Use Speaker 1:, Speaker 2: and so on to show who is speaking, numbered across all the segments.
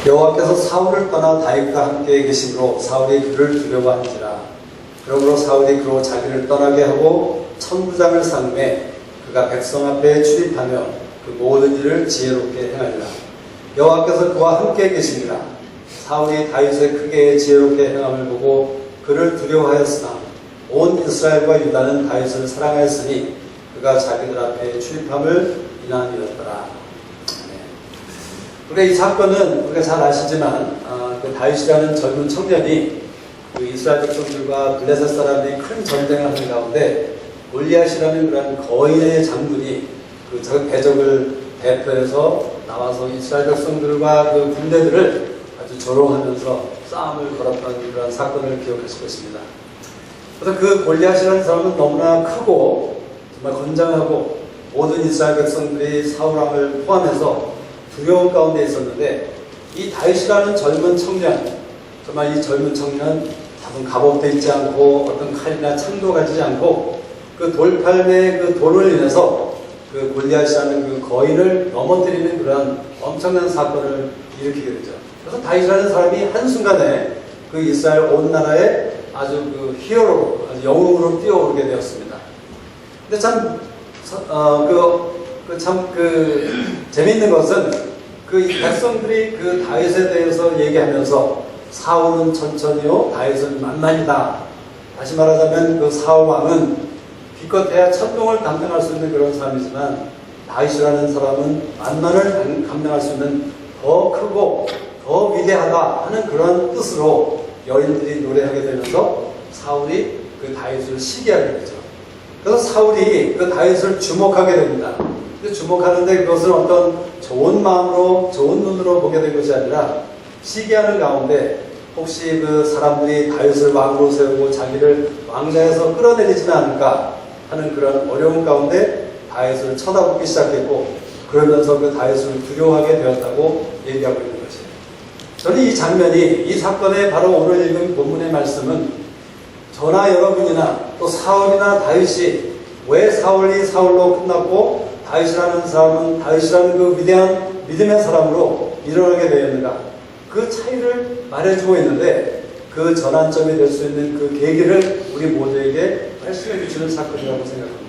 Speaker 1: 여호와께서 사울을 떠나 다윗과 함께 계심으로 사울이 그를 두려워한지라. 그러므로 사울이 그로 자기를 떠나게 하고 천부장을 삼매 그가 백성 앞에 출입하며 그 모든 일을 지혜롭게 행하리라. 여호와께서 그와 함께 계시니라. 사울이 다윗의 크게 지혜롭게 행함을 보고 그를 두려워하였으나 온 이스라엘과 유다는 다윗을 사랑하였으니 그가 자기들 앞에 출입함을 인함이었더라. 우리가 이 사건은 우리가 잘 아시지만 그 다윗이라는 젊은 청년이 그 이스라엘 백성들과 블레셋 사람들이 큰 전쟁을 하는 가운데 골리앗이라는 그런 거인의 장군이 그 대적을 대표해서 나와서 이스라엘 백성들과 그 군대들을 아주 조롱하면서 싸움을 걸었던 그런 사건을 기억하실 것입니다. 그래서 그 골리앗이라는 사람은 너무나 크고 정말 건장하고 모든 이스라엘 백성들이 사울 왕을 포함해서 두려움 가운데 있었는데 이 다윗이라는 젊은 청년, 정말 이 젊은 청년 잡은 갑옷도 있지 않고 어떤 칼이나 창도 가지지 않고 그 돌팔매의 그 돌을 인해서 그 골리앗이라는 그 거인을 넘어뜨리는 그런 엄청난 사건을 일으키게 되죠. 그래서 다윗이라는 사람이 한순간에 그 이스라엘 온 나라의 아주 그 히어로로, 아주 영웅으로 뛰어오르게 되었습니다. 근데 참, 재미있는 것은 그 백성들이 그 다윗에 대해서 얘기하면서 사울은 천천히요, 다윗은 만만이다. 다시 말하자면 그 사울 왕은 기껏해야 천동을 감당할 수 있는 그런 사람이지만 다윗이라는 사람은 만만을 감당할 수 있는 더 크고 더 위대하다 하는 그런 뜻으로 여인들이 노래하게 되면서 사울이 그 다윗을 시기하게 되죠. 그래서 사울이 그 다윗을 주목하게 됩니다. 주목하는데 그것은 어떤 좋은 마음으로 좋은 눈으로 보게 된 것이 아니라 시기하는 가운데 혹시 그 사람들이 다윗을 왕으로 세우고 자기를 왕좌에서 끌어내리지는 않을까 하는 그런 어려운 가운데 다윗을 쳐다보기 시작했고 그러면서 그 다윗을 두려워하게 되었다고 얘기하고 있는 것이에요. 저는 이 장면이 이 사건의 바로 오늘 읽은 본문의 말씀은 저나 여러분이나 또 사울이나 다윗이 왜 사울이 사울로 끝났고 다윗이라는 사람은 다윗이라는 그 위대한 믿음의 사람으로 일어나게 되었는가 그 차이를 말해주고 있는데 그 전환점이 될 수 있는 그 계기를 우리 모두에게 말씀해 주시는 사건이라고 생각합니다.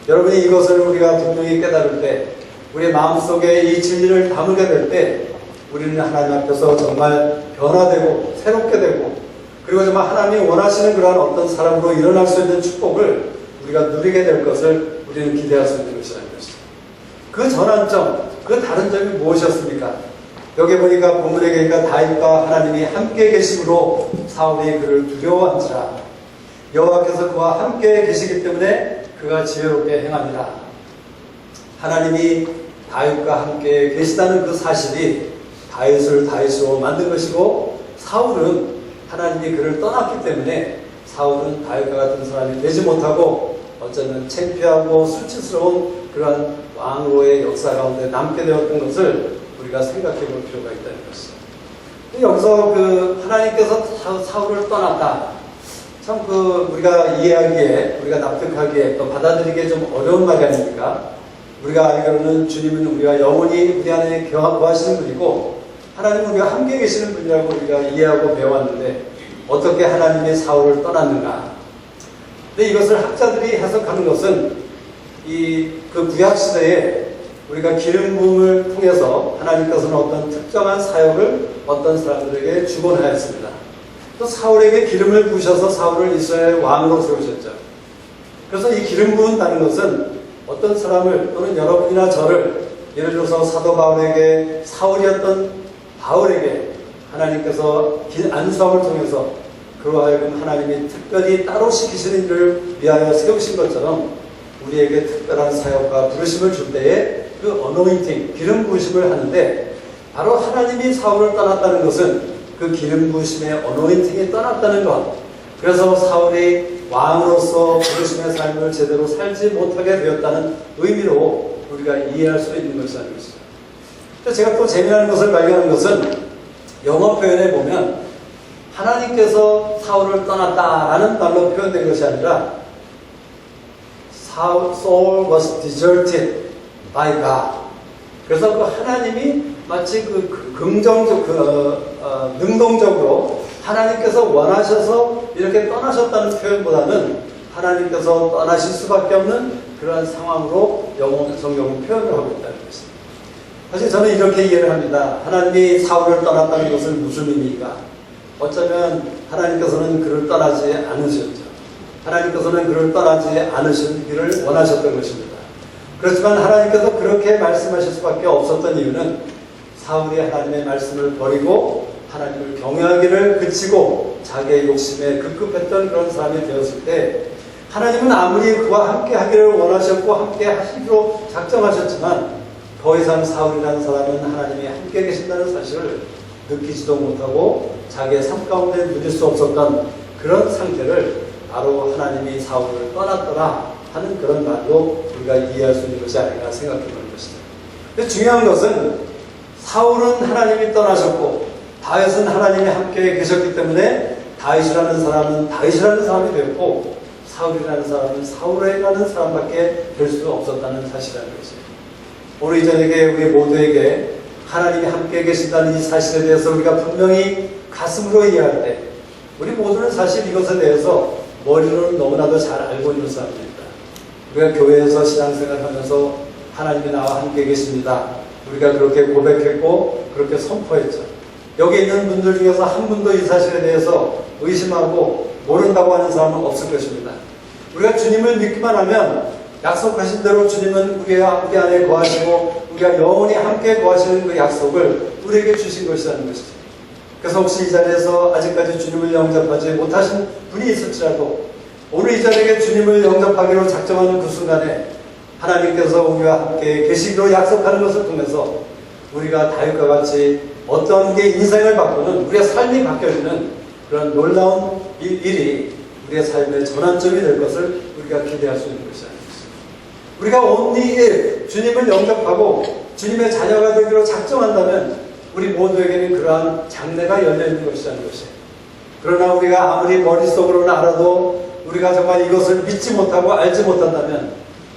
Speaker 1: 여러분이 이것을 우리가 분명히 깨달을 때 우리의 마음속에 이 진리를 담게 될 때 우리는 하나님 앞에서 정말 변화되고 새롭게 되고 그리고 정말 하나님이 원하시는 그러한 어떤 사람으로 일어날 수 있는 축복을 우리가 누리게 될 것을 우리는 기대할 수 있는 것이라는 것이죠. 그 전환점, 그 다른 점이 무엇이었습니까? 여기 보니까 본문에 보니까 다윗과 하나님이 함께 계심으로 사울이 그를 두려워한지라. 여호와께서 그와 함께 계시기 때문에 그가 지혜롭게 행합니다. 하나님이 다윗과 함께 계시다는 그 사실이 다윗을 다윗으로 만든 것이고 사울은 하나님이 그를 떠났기 때문에 사울은 다윗과 같은 사람이 되지 못하고 어쩌면 창피하고 수치스러운 그러한 왕으로의 역사 가운데 남게 되었던 것을 우리가 생각해 볼 필요가 있다는 것이죠. 여기서 그 하나님께서 사울을 떠났다. 참 우리가 이해하기에, 우리가 납득하기에 또 받아들이기에 좀 어려운 말이 아닙니까? 우리가 알기로는 주님은 우리가 영원히 우리 안에 거하시는 분이고 하나님은 우리가 함께 계시는 분이라고 우리가 이해하고 배워왔는데 어떻게 하나님이 사울을 떠났는가? 근데 이것을 학자들이 해석하는 것은 그 구약시대에 우리가 기름 부음을 통해서 하나님께서는 어떤 특정한 사역을 어떤 사람들에게 주곤 하였습니다. 또 사울에게 기름을 부으셔서 사울을 이스라엘 왕으로 세우셨죠. 그래서 이 기름 부은다는 것은 어떤 사람을 또는 여러분이나 저를 예를 들어서 사도 바울에게 사울이었던 바울에게 하나님께서 안수함을 통해서 그로 하여금 하나님이 특별히 따로 시키시는 일을 위하여 세우신 것처럼 우리에게 특별한 사역과 부르심을 줄 때에 그 어노인팅, 기름 부으심을 하는데 바로 하나님이 사울을 떠났다는 것은 그 기름 부으심의 어노인팅이 떠났다는 것. 그래서 사울이 왕으로서 부르심의 삶을 제대로 살지 못하게 되었다는 의미로 우리가 이해할 수 있는 것이라는 것이죠. 제가 또 재미나는 것을 발견한 것은 영어 표현에 보면 하나님께서 사울을 떠났다라는 말로 표현된 것이 아니라 Saul was deserted by God. 그래서 그 하나님이 마치 그 능동적으로 하나님께서 원하셔서 이렇게 떠나셨다는 표현보다는 하나님께서 떠나실 수밖에 없는 그러한 상황으로 성경은 표현을 하고 있다는 것입니다. 사실 저는 이렇게 이해를 합니다. 하나님이 사울을 떠났다는 것은 무슨 의미일까? 어쩌면 하나님께서는 그를 떠나지 않으셨죠. 하나님께서는 그를 떠나지 않으시기를 원하셨던 것입니다. 그렇지만 하나님께서 그렇게 말씀하실 수밖에 없었던 이유는 사울이 하나님의 말씀을 버리고 하나님을 경외하기를 그치고 자기의 욕심에 급급했던 그런 사람이 되었을 때 하나님은 아무리 그와 함께 하기를 원하셨고 함께 하시기로 작정하셨지만 더 이상 사울이라는 사람은 하나님이 함께 계신다는 사실을 느끼지도 못하고 자기의 삶 가운데 누릴 수 없었던 그런 상태를 바로 하나님이 사울을 떠났더라 하는 그런 말로 우리가 이해할 수 있는 것이 아닌가 생각해 보는 것이죠. 근데 중요한 것은 사울은 하나님이 떠나셨고 다윗은 하나님이 함께 계셨기 때문에 다윗이라는 사람이 되었고 사울이라는 사람은 사울이라는 사람밖에 될 수 없었다는 사실이라는 것이에요. 오늘 이 저녁에 우리 모두에게 하나님이 함께 계신다는 이 사실에 대해서 우리가 분명히 가슴으로 이해할 때 우리 모두는 사실 이것에 대해서 머리로는 너무나도 잘 알고 있는 사람입니다. 우리가 교회에서 신앙생활하면서 하나님이 나와 함께 계십니다. 우리가 그렇게 고백했고 그렇게 선포했죠. 여기 있는 분들 중에서 한 분도 이 사실에 대해서 의심하고 모른다고 하는 사람은 없을 것입니다. 우리가 주님을 믿기만 하면 약속하신 대로 주님은 우리 안에 거하시고 우리가 영원히 함께 거하시는 그 약속을 우리에게 주신 것이라는 것이죠. 그래서 혹시 이 자리에서 아직까지 주님을 영접하지 못하신 분이 있을지라도 오늘 이 자리에 주님을 영접하기로 작정하는 그 순간에 하나님께서 우리와 함께 계시기로 약속하는 것을 통해서 우리가 다윗과 같이 어떤 게 인생을 바꾸는 우리의 삶이 바뀌어지는 그런 놀라운 일이 우리의 삶의 전환점이 될 것을 우리가 기대할 수 있는 것이 아닙니다. 우리가 온리 주님을 영접하고 주님의 자녀가 되기로 작정한다면 우리 모두에게는 그러한 장래가 열려있는 것이라는 것이에요. 그러나 우리가 아무리 머릿속으로는 알아도 우리가 정말 이것을 믿지 못하고 알지 못한다면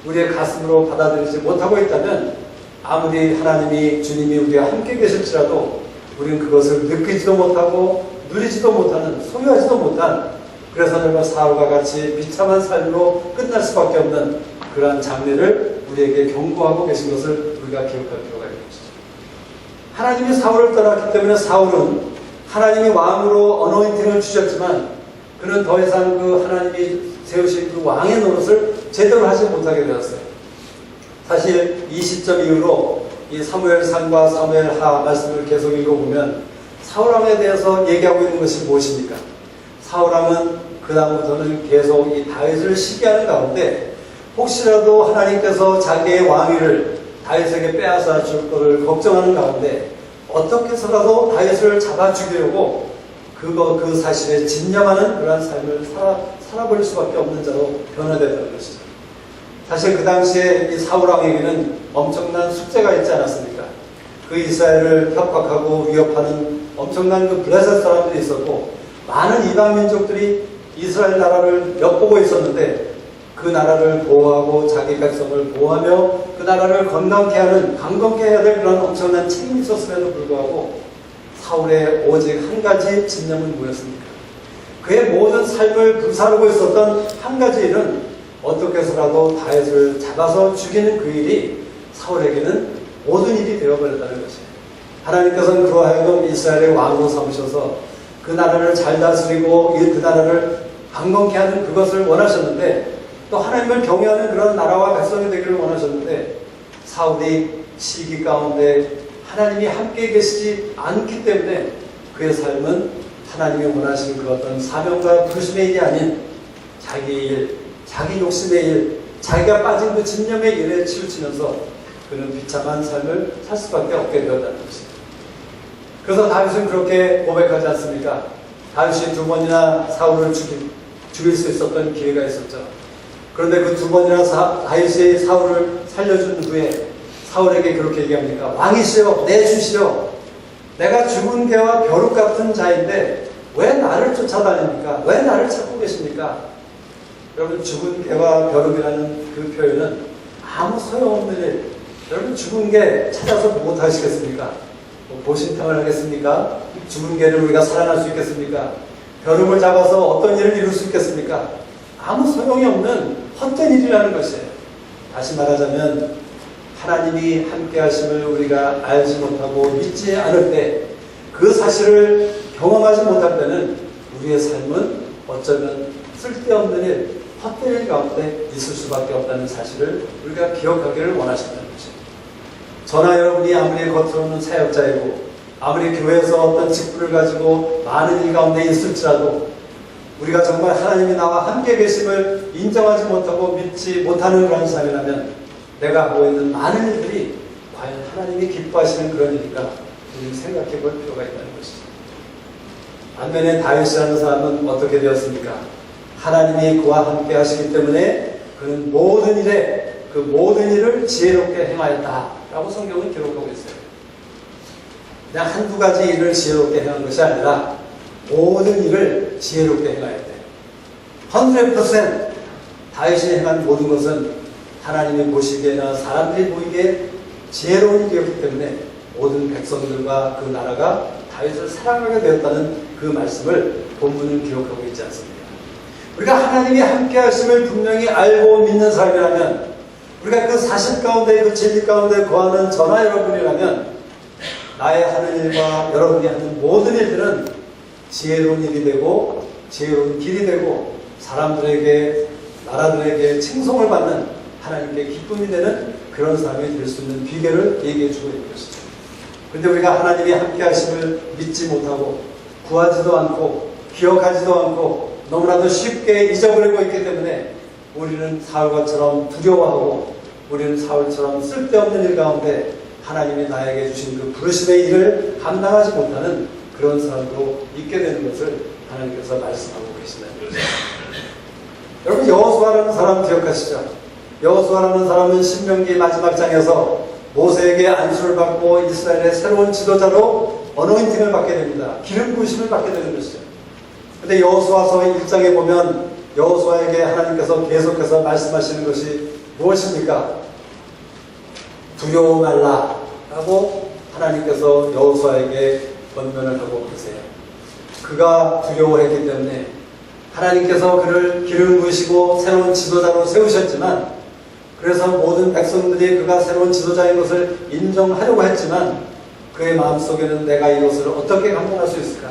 Speaker 1: 우리의 가슴으로 받아들이지 못하고 있다면 아무리 하나님이 주님이 우리와 함께 계실지라도 우리는 그것을 느끼지도 못하고 누리지도 못하는 소유하지도 못한 그래서 정말 사울과 같이 비참한 삶으로 끝날 수밖에 없는 그러한 장래를 우리에게 경고하고 계신 것을 우리가 기억할 필요가 있는 것이죠. 하나님이 사울을 떠났기 때문에 사울은 하나님이 왕으로 어노인팅을 주셨지만 그는 더 이상 그 하나님이 세우신 그 왕의 노릇을 제대로 하지 못하게 되었어요. 사실 이 시점 이후로 이 사무엘상과 사무엘하 말씀을 계속 읽어보면 사울왕에 대해서 얘기하고 있는 것이 무엇입니까? 사울왕은 그 다음부터는 계속 이 다윗을 시기하는 가운데 혹시라도 하나님께서 자기의 왕위를 다윗에게 빼앗아 줄 것을 걱정하는 가운데 어떻게 해서라도 다윗을 잡아 죽이려고 그 사실에 진념하는 그러한 삶을 살아버릴 수밖에 없는 자로 변화됐다는 것이죠. 사실 그 당시에 이 사울왕에게는 엄청난 숙제가 있지 않았습니까? 그 이스라엘을 협박하고 위협하는 엄청난 그 블레셋 사람들이 있었고 많은 이방 민족들이 이스라엘 나라를 엿보고 있었는데 그 나라를 보호하고 자기 백성을 보호하며 그 나라를 강건케 해야 될 그런 엄청난 책임이 있었음에도 불구하고 사울의 오직 한 가지 집념은 뭐였습니까? 그의 모든 삶을 불사르고 있었던 한 가지 일은 어떻게 해서라도 다윗을 잡아서 죽이는 그 일이 사울에게는 모든 일이 되어버렸다는 것이에요. 하나님께서는 그로 하여금 이스라엘의 왕으로 삼으셔서 그 나라를 잘 다스리고 그 나라를 강건케 하는 그것을 원하셨는데 또 하나님을 경외하는 그런 나라와 백성이 되기를 원하셨는데 사울이 시기 가운데 하나님이 함께 계시지 않기 때문에 그의 삶은 하나님이 원하시는 그 어떤 사명과 부르심의 일이 아닌 자기 일, 자기 욕심의 일, 자기가 빠진 그 집념의 일에 치우치면서 그는 비참한 삶을 살 수밖에 없게 되었다는 것입니다. 그래서 다윗은 그렇게 고백하지 않습니까? 다윗이 2번이나 사울을 죽일 수 있었던 기회가 있었죠. 그런데 그 2번이나 다윗이 사울을 살려준 후에 사울에게 그렇게 얘기합니까? 왕이시여, 내 주시여, 내가 죽은 개와 벼룩 같은 자인데 왜 나를 쫓아다닙니까? 왜 나를 찾고 계십니까? 여러분, 죽은 개와 벼룩이라는 그 표현은 아무 소용없는 일. 여러분, 죽은 개 찾아서 무엇 하시겠습니까? 뭐 보신탕을 하겠습니까? 죽은 개를 우리가 살아날 수 있겠습니까? 벼룩을 잡아서 어떤 일을 이룰 수 있겠습니까? 아무 소용이 없는 헛된 일이라는 것이에요. 다시 말하자면 하나님이 함께 하심을 우리가 알지 못하고 믿지 않을 때, 그 사실을 경험하지 못할 때는 우리의 삶은 어쩌면 쓸데없는 일, 헛된 일 가운데 있을 수밖에 없다는 사실을 우리가 기억하기를 원하신다는 것이죠. 저나 여러분이 아무리 겉으로는 사역자이고 아무리 교회에서 어떤 직분을 가지고 많은 일 가운데 있을지라도 우리가 정말 하나님이 나와 함께 계심을 인정하지 못하고 믿지 못하는 그런 삶이라면 내가 하고 있는 많은 일들이 과연 하나님이 기뻐하시는 그런 일일까 우리는 생각해 볼 필요가 있다는 것이죠. 반면에 다윗이라는 사람은 어떻게 되었습니까? 하나님이 그와 함께 하시기 때문에 그는 모든 일을 지혜롭게 행하였다라고 성경은 기록하고 있어요. 그냥 한두 가지 일을 지혜롭게 행한 것이 아니라 모든 일을 지혜롭게 행하였대. 100% 다윗이 행한 모든 것은 하나님이 보시기에나 사람들이 보기에 지혜로운 일이었기 때문에 모든 백성들과 그 나라가 다윗을 사랑하게 되었다는 그 말씀을 본문은 기록하고 있지 않습니까? 우리가 하나님이 함께 하심을 분명히 알고 믿는 사람이라면, 우리가 그 사실 가운데 그 진리 가운데 거하는 저나 여러분이라면 나의 하는 일과 여러분이 하는 모든 일들은 지혜로운 일이 되고 지혜로운 길이 되고 사람들에게 나라들에게 칭송을 받는 하나님께 기쁨이 되는 그런 사람이 될 수 있는 비결을 얘기해 주고 있는 것이죠. 그런데 우리가 하나님이 함께 하심을 믿지 못하고 구하지도 않고 기억하지도 않고 너무나도 쉽게 잊어버리고 있기 때문에 우리는 사울과처럼 두려워하고 우리는 사울처럼 쓸데없는 일 가운데 하나님이 나에게 주신 그 부르심의 일을 감당하지 못하는 그런 사람도 있게 되는 것을 하나님께서 말씀하고 계신다는 거죠. 여러분, 여호수아라는 사람 기억하시죠? 여호수아라는 사람은 신명기 마지막 장에서 모세에게 안수를 받고 이스라엘의 새로운 지도자로 어노인팅을 받게 됩니다. 기름 부으심을 받게 되는 것이죠. 근데 여호수아서 1장에 보면 여호수아에게 하나님께서 계속해서 말씀하시는 것이 무엇입니까? 두려워 말라 라고 하나님께서 여호수아에게 권면을 하고 계세요. 그가 두려워했기 때문에 하나님께서 그를 기름 부으시고 새로운 지도자로 세우셨지만, 그래서 모든 백성들이 그가 새로운 지도자인 것을 인정하려고 했지만 그의 마음속에는 내가 이것을 어떻게 감당할 수 있을까?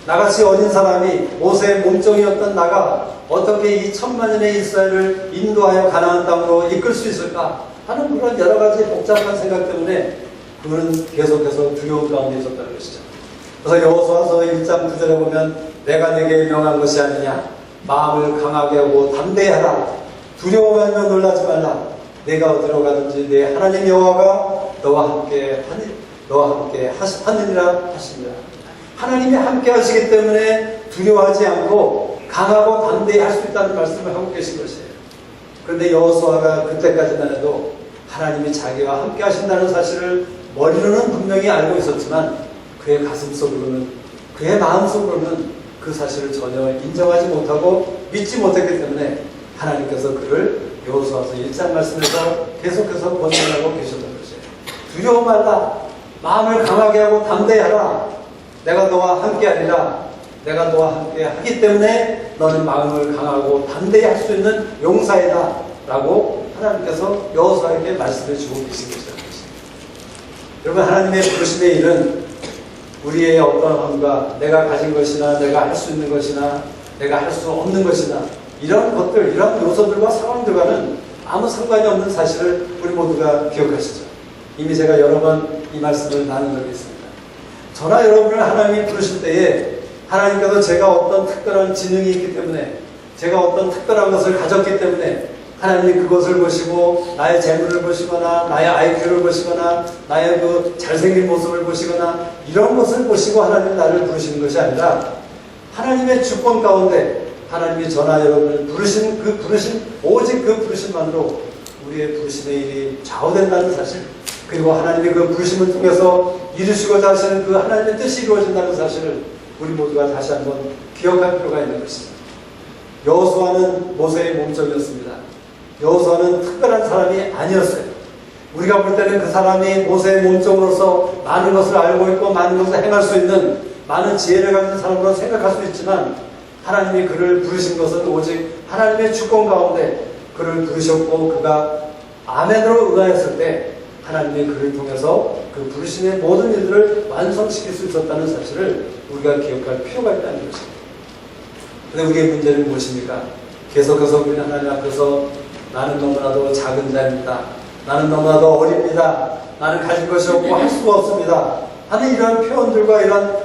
Speaker 1: 나같이 어린 사람이 모세의 몸종이었던 나가 어떻게 이 천만년의 이스라엘을 인도하여 가나안 땅으로 이끌 수 있을까 하는 그런 여러 가지 복잡한 생각 때문에 그는 계속해서 두려움 가운데 있었다는 것이죠. 그래서 여호수아서 1장 9절에 보면 내가 내게 명한 것이 아니냐, 마음을 강하게 하고 담대히 하라, 두려워하며 놀라지 말라, 내가 어디로 가든지 내 하나님 여호와가 너와 함께 하느니라 하십니다. 하나님이 함께 하시기 때문에 두려워하지 않고 강하고 담대히 할 수 있다는 말씀을 하고 계신 것이에요. 그런데 여호수아가 그때까지만 해도 하나님이 자기와 함께 하신다는 사실을 머리로는 분명히 알고 있었지만 그의 가슴속으로는, 그의 마음속으로는 그 사실을 전혀 인정하지 못하고 믿지 못했기 때문에 하나님께서 그를 여호수아서 1장 말씀에서 계속해서 권면하고 계셨던 것이에요. 두려워 말라, 마음을 강하게 하고 담대히 하라, 내가 너와 함께 하리라, 내가 너와 함께 하기 때문에 너는 마음을 강하고 담대히 할 수 있는 용사이다 라고 하나님께서 여호수아에게 말씀해 주고 계신 것이라는 것입니다. 여러분, 하나님의 부르심의 일은 우리의 어떠함과 내가 가진 것이나 내가 할 수 있는 것이나 내가 할 수 없는 것이나 이런 것들, 이런 요소들과 상황들과는 아무 상관이 없는 사실을 우리 모두가 기억하시죠. 이미 제가 여러 번 이 말씀을 나눈 적이 있습니다. 저나 여러분을 하나님이 부르실 때에 하나님께서 제가 어떤 특별한 지능이 있기 때문에, 제가 어떤 특별한 것을 가졌기 때문에 하나님이 그것을 보시고 나의 재물을 보시거나 나의 IQ를 보시거나 나의 그 잘생긴 모습을 보시거나 이런 것을 보시고 하나님이 나를 부르시는 것이 아니라 하나님의 주권 가운데 하나님이 저나 여러분을 부르신 그 부르심, 오직 그 부르심만으로 우리의 부르심의 일이 좌우된다는 사실, 그리고 하나님이 그 부르심을 통해서 이루시고자 하시는 그 하나님의 뜻이 이루어진다는 사실을 우리 모두가 다시 한번 기억할 필요가 있는 것입니다. 여호수아는 모세의 몸종이었습니다. 여호수아는 특별한 사람이 아니었어요. 우리가 볼 때는 그 사람이 모세의 몸종으로서 많은 것을 알고 있고 많은 것을 행할 수 있는 많은 지혜를 가진 사람으로 생각할 수 있지만 하나님이 그를 부르신 것은 오직 하나님의 주권 가운데 그를 부르셨고 그가 아멘으로 응하였을 때 하나님이 그를 통해서 그 부르심의 모든 일들을 완성시킬 수 있었다는 사실을 우리가 기억할 필요가 있다는 것입니다. 그런데 우리의 문제는 무엇입니까? 계속해서 우리는 하나님 앞에서 나는 너무나도 작은 자입니다. 나는 너무나도 어립니다. 나는 가진 것이 없고 할 수가 없습니다. 하는 이러한 표현들과 이러한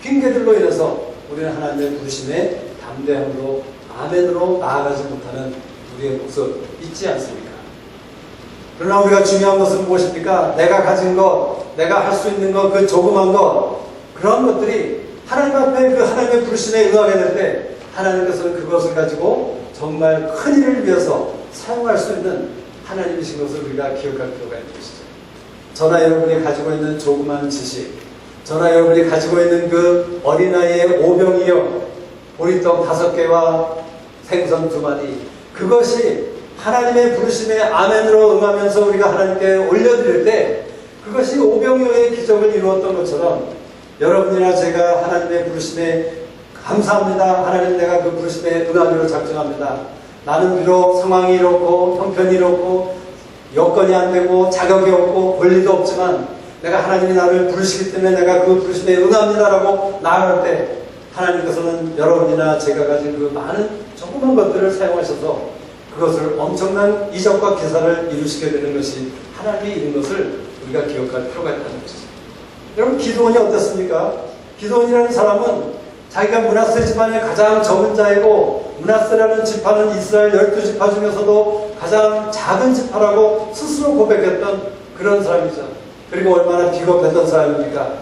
Speaker 1: 핑계들로 인해서 우리는 하나님의 부르심에 담대함으로 아멘으로 나아가지 못하는 우리의 모습 잊지 않습니까? 그러나 우리가 중요한 것은 무엇입니까? 내가 가진 것, 내가 할 수 있는 것, 그 조그만 것, 그런 것들이 하나님 앞에 그 하나님의 부르심에 응하게 될 때 하나님께서는 그것을 가지고 정말 큰 일을 위해서 사용할 수 있는 하나님이신 것을 우리가 기억할 필요가 있는 것이죠. 저나 여러분이 가지고 있는 조그만 지식, 저나 여러분이 가지고 있는 그 어린아이의 오병이어 보리떡 5개와 생선 2마리, 그것이 하나님의 부르심에 아멘으로 응하면서 우리가 하나님께 올려드릴 때 그것이 오병이어의 기적을 이루었던 것처럼 여러분이나 제가 하나님의 부르심에 감사합니다. 하나님, 내가 그 부르심에 응하기로 작정합니다. 나는 비록 상황이 이렇고 형편이 이렇고 여건이 안 되고 자격이 없고 권리도 없지만 내가 하나님이 나를 부르시기 때문에 내가 그 부르심에 응합니다라고 나아갈 때 하나님께서는 여러분이나 제가 가진 그 많은 조그만 것들을 사용하셔서 그것을 엄청난 이적과 기사를 이루시게 되는 것이 하나님이 이룬 것을 우리가 기억할 필요가 있다는 것이죠. 여러분, 기드온이 어땠습니까? 기드온이라는 사람은 자기가 므낫세 집안의 가장 적은 자이고 므낫세라는 지파는 이스라엘 12지파 중에서도 가장 작은 지파라고 스스로 고백했던 그런 사람이죠. 그리고 얼마나 비겁했던 사람입니까?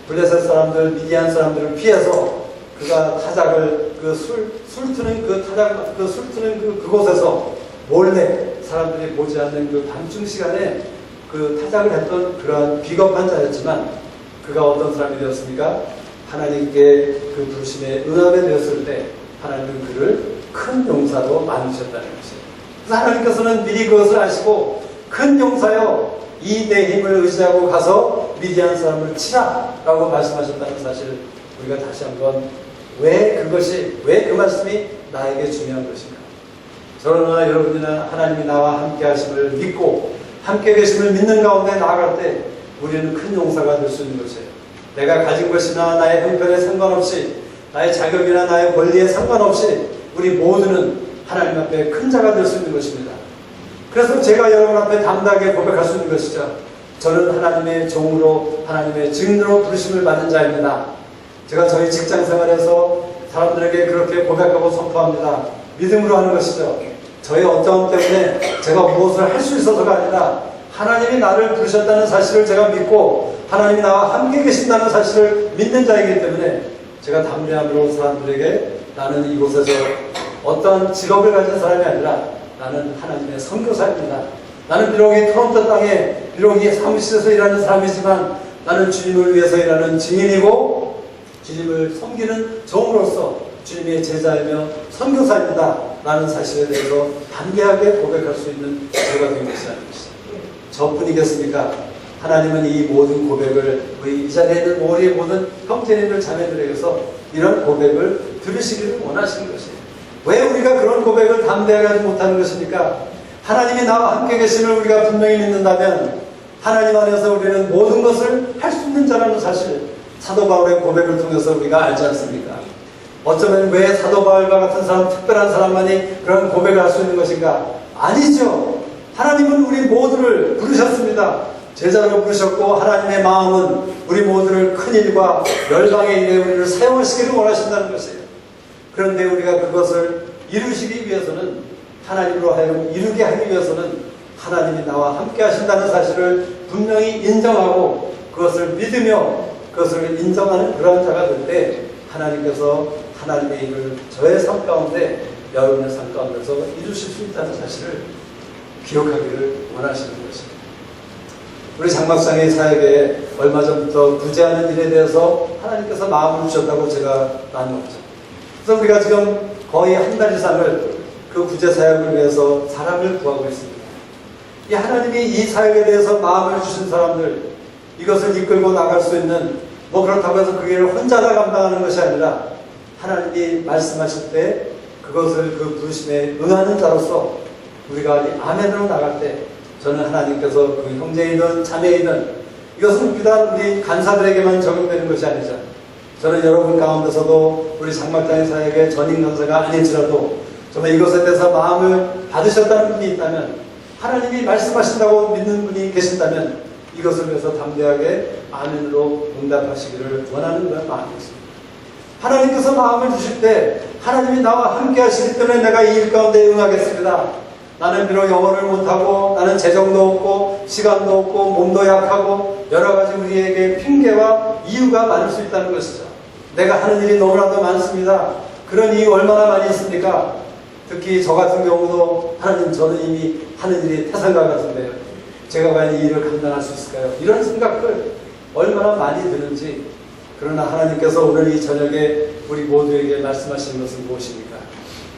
Speaker 1: 블레셋 사람들, 미디안 사람들을 피해서 그가 타작을 술 트는 그곳에서 몰래 사람들이 보지 않는 그 밤중 시간에 그 타작을 했던 그러한 비겁한 자였지만 그가 어떤 사람이 되었습니까? 하나님께 그 부르심에 응하게 되었을 때 하나님은 그를 큰 용사로 만드셨다는 것이에요. 그래서 하나님께서는 미리 그것을 아시고 큰 용사여 이 내 힘을 의지하고 가서 미디안 사람을 치라 라고 말씀하셨다는 사실을 우리가 다시 한번 왜 그 말씀이 나에게 중요한 것인가? 저러나 여러분이나 하나님이 나와 함께 하심을 믿고 함께 계심을 믿는 가운데 나아갈 때 우리는 큰 용사가 될 수 있는 것이에요. 내가 가진 것이나 나의 형편에 상관없이 나의 자격이나 나의 권리에 상관없이 우리 모두는 하나님 앞에 큰 자가 될 수 있는 것입니다. 그래서 제가 여러분 앞에 담대하게 고백할 수 있는 것이죠. 저는 하나님의 종으로 하나님의 증인으로 부르심을 받은 자입니다. 제가 저희 직장 생활에서 사람들에게 그렇게 고백하고 선포합니다. 믿음으로 하는 것이죠. 저의 어떠함 때문에 제가 무엇을 할 수 있어서가 아니라 하나님이 나를 부르셨다는 사실을 제가 믿고 하나님이 나와 함께 계신다는 사실을 믿는 자이기 때문에 제가 담대함으로 사람들에게 나는 이곳에서 어떠한 직업을 가진 사람이 아니라 나는 하나님의 선교사입니다. 나는 비록 이 토론토 땅에 비록 이 사무실에서 일하는 사람이지만 나는 주님을 위해서 일하는 증인이고 주님을 섬기는 종으로서 주님의 제자이며 선교사입니다. 라는 사실에 대해서 담대하게 고백할 수 있는 제가 된 것이라는 것이죠. 저뿐이겠습니까? 하나님은 이 모든 고백을 우리 이 자리에 있는 우리의 모든 형제님들 자매들에게서 이런 고백을 들으시기를 원하시는 것이에요. 왜 우리가 그런 고백을 담대하게 하지 못하는 것입니까? 하나님이 나와 함께 계심을 우리가 분명히 믿는다면 하나님 안에서 우리는 모든 것을 할 수 있는 자라는 사실, 사도 바울의 고백을 통해서 우리가 알지 않습니까? 어쩌면 왜 사도 바울과 같은 사람, 특별한 사람만이 그런 고백을 할 수 있는 것인가? 아니죠. 하나님은 우리 모두를 부르셨습니다. 제자로 부르셨고 하나님의 마음은 우리 모두를 큰 일과 열방의 일에 우리를 사용하시기를 원하신다는 것이에요. 그런데 우리가 그것을 이루시기 위해서는, 하나님으로 하여금 이루게 하기 위해서는 하나님이 나와 함께 하신다는 사실을 분명히 인정하고 그것을 믿으며 그것을 인정하는 그런 자가 될 때 하나님께서 하나님의 일을 저의 삶 가운데, 여러분의 삶 가운데서 이루실 수 있다는 사실을 기억하기를 원하시는 것입니다. 우리 장막상의 사역에 얼마 전부터 구제하는 일에 대해서 하나님께서 마음을 주셨다고 제가 나누었죠. 그래서 우리가 지금 거의 한 달 이상을 그 구제 사역을 위해서 사람을 구하고 있습니다. 이 하나님이 이 사역에 대해서 마음을 주신 사람들, 이것을 이끌고 나갈 수 있는, 뭐 그렇다고 해서 그 일을 혼자 다 감당하는 것이 아니라 하나님이 말씀하실 때 그것을 그 부르심에 응하는 자로서 우리가 이 아멘으로 나갈 때 저는 하나님께서 그 형제이든 자매이든 이것은 비단 우리 간사들에게만 적용되는 것이 아니죠. 저는 여러분 가운데서도 우리 장막장의 사역의 전임 간사가 아닐지라도 정말 이것에 대해서 마음을 받으셨다는 분이 있다면, 하나님이 말씀하신다고 믿는 분이 계신다면 이것을 위해서 담대하게 아멘으로 응답하시기를 원하는 그런 마음이 있습니다. 하나님께서 마음을 주실 때 하나님이 나와 함께 하시기 때문에 내가 이 일 가운데 응하겠습니다. 나는 비록 영어를 못하고, 나는 재정도 없고, 시간도 없고, 몸도 약하고, 여러 가지 우리에게 핑계와 이유가 많을 수 있다는 것이죠. 내가 하는 일이 너무나도 많습니다. 그런 이유 얼마나 많이 있습니까? 특히 저 같은 경우도 하나님, 저는 이미 하는 일이 태산과 같은데요. 제가 과연 이 일을 감당할 수 있을까요? 이런 생각을 얼마나 많이 드는지. 그러나 하나님께서 오늘 이 저녁에 우리 모두에게 말씀하시는 것은 무엇입니까?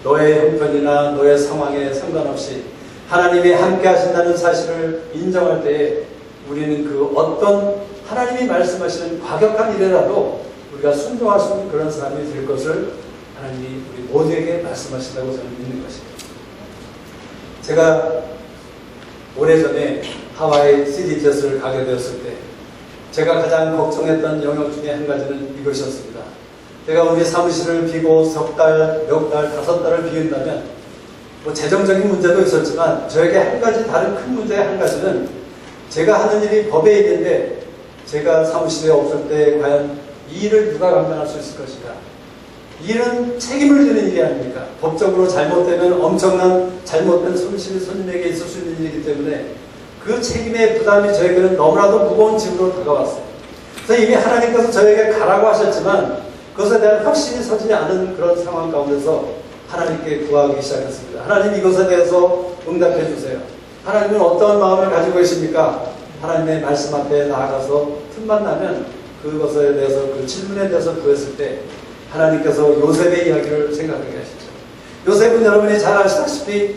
Speaker 1: 너의 형편이나 너의 상황에 상관없이 하나님이 함께 하신다는 사실을 인정할 때에 우리는 그 어떤 하나님이 말씀하시는 과격한 일이라도 우리가 순종할 수 있는 그런 사람이 될 것을 하나님이 우리 모두에게 말씀하신다고 저는 믿는 것입니다. 제가 오래전에 하와이 CDJS를 가게 되었을 때 제가 가장 걱정했던 영역 중에 한 가지는 이것이었습니다. 제가 우리 사무실을 비고 석 달, 몇 달, 5달을 비운다면 뭐 재정적인 문제도 있었지만 저에게 한 가지 다른 큰 문제의 한 가지는 제가 하는 일이 법의 일인데 제가 사무실에 없을 때 과연 이 일을 누가 감당할 수 있을 것인가. 이 일은 책임을 지는 일이 아닙니까? 법적으로 잘못되면 엄청난 잘못된 손실이 손님에게 있을 수 있는 일이기 때문에 그 책임의 부담이 저에게는 너무나도 무거운 짐으로 다가왔어요. 그래서 이미 하나님께서 저에게 가라고 하셨지만 그것에 대한 확신이 서지 않은 그런 상황 가운데서 하나님께 구하기 시작했습니다. 하나님, 이것에 대해서 응답해 주세요. 하나님은 어떤 마음을 가지고 계십니까? 하나님의 말씀 앞에 나아가서 틈만 나면 그것에 대해서, 그 질문에 대해서 구했을 때 하나님께서 요셉의 이야기를 생각하게 하시죠. 요셉은 여러분이 잘 아시다시피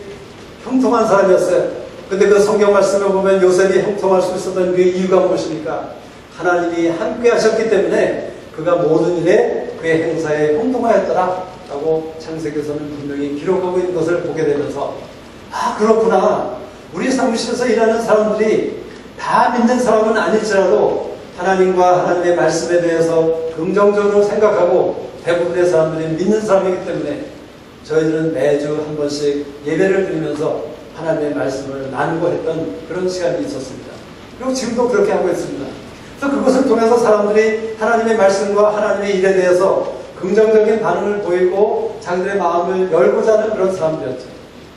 Speaker 1: 형통한 사람이었어요. 근데 그 성경 말씀을 보면 요셉이 형통할 수 있었던 그 이유가 무엇입니까? 하나님이 함께 하셨기 때문에 그가 모든 일에 그의 행사에 형통하였더라 라고 창세기에서는 분명히 기록하고 있는 것을 보게 되면서, 아, 그렇구나. 우리 사무실에서 일하는 사람들이 다 믿는 사람은 아닐지라도 하나님과 하나님의 말씀에 대해서 긍정적으로 생각하고 대부분의 사람들이 믿는 사람이기 때문에 저희들은 매주 한 번씩 예배를 드리면서 하나님의 말씀을 나누고 했던 그런 시간이 있었습니다. 그리고 지금도 그렇게 하고 있습니다. 그래서 그것을 통해서 사람들이 하나님의 말씀과 하나님의 일에 대해서 긍정적인 반응을 보이고 자기들의 마음을 열고자 하는 그런 사람들이었죠.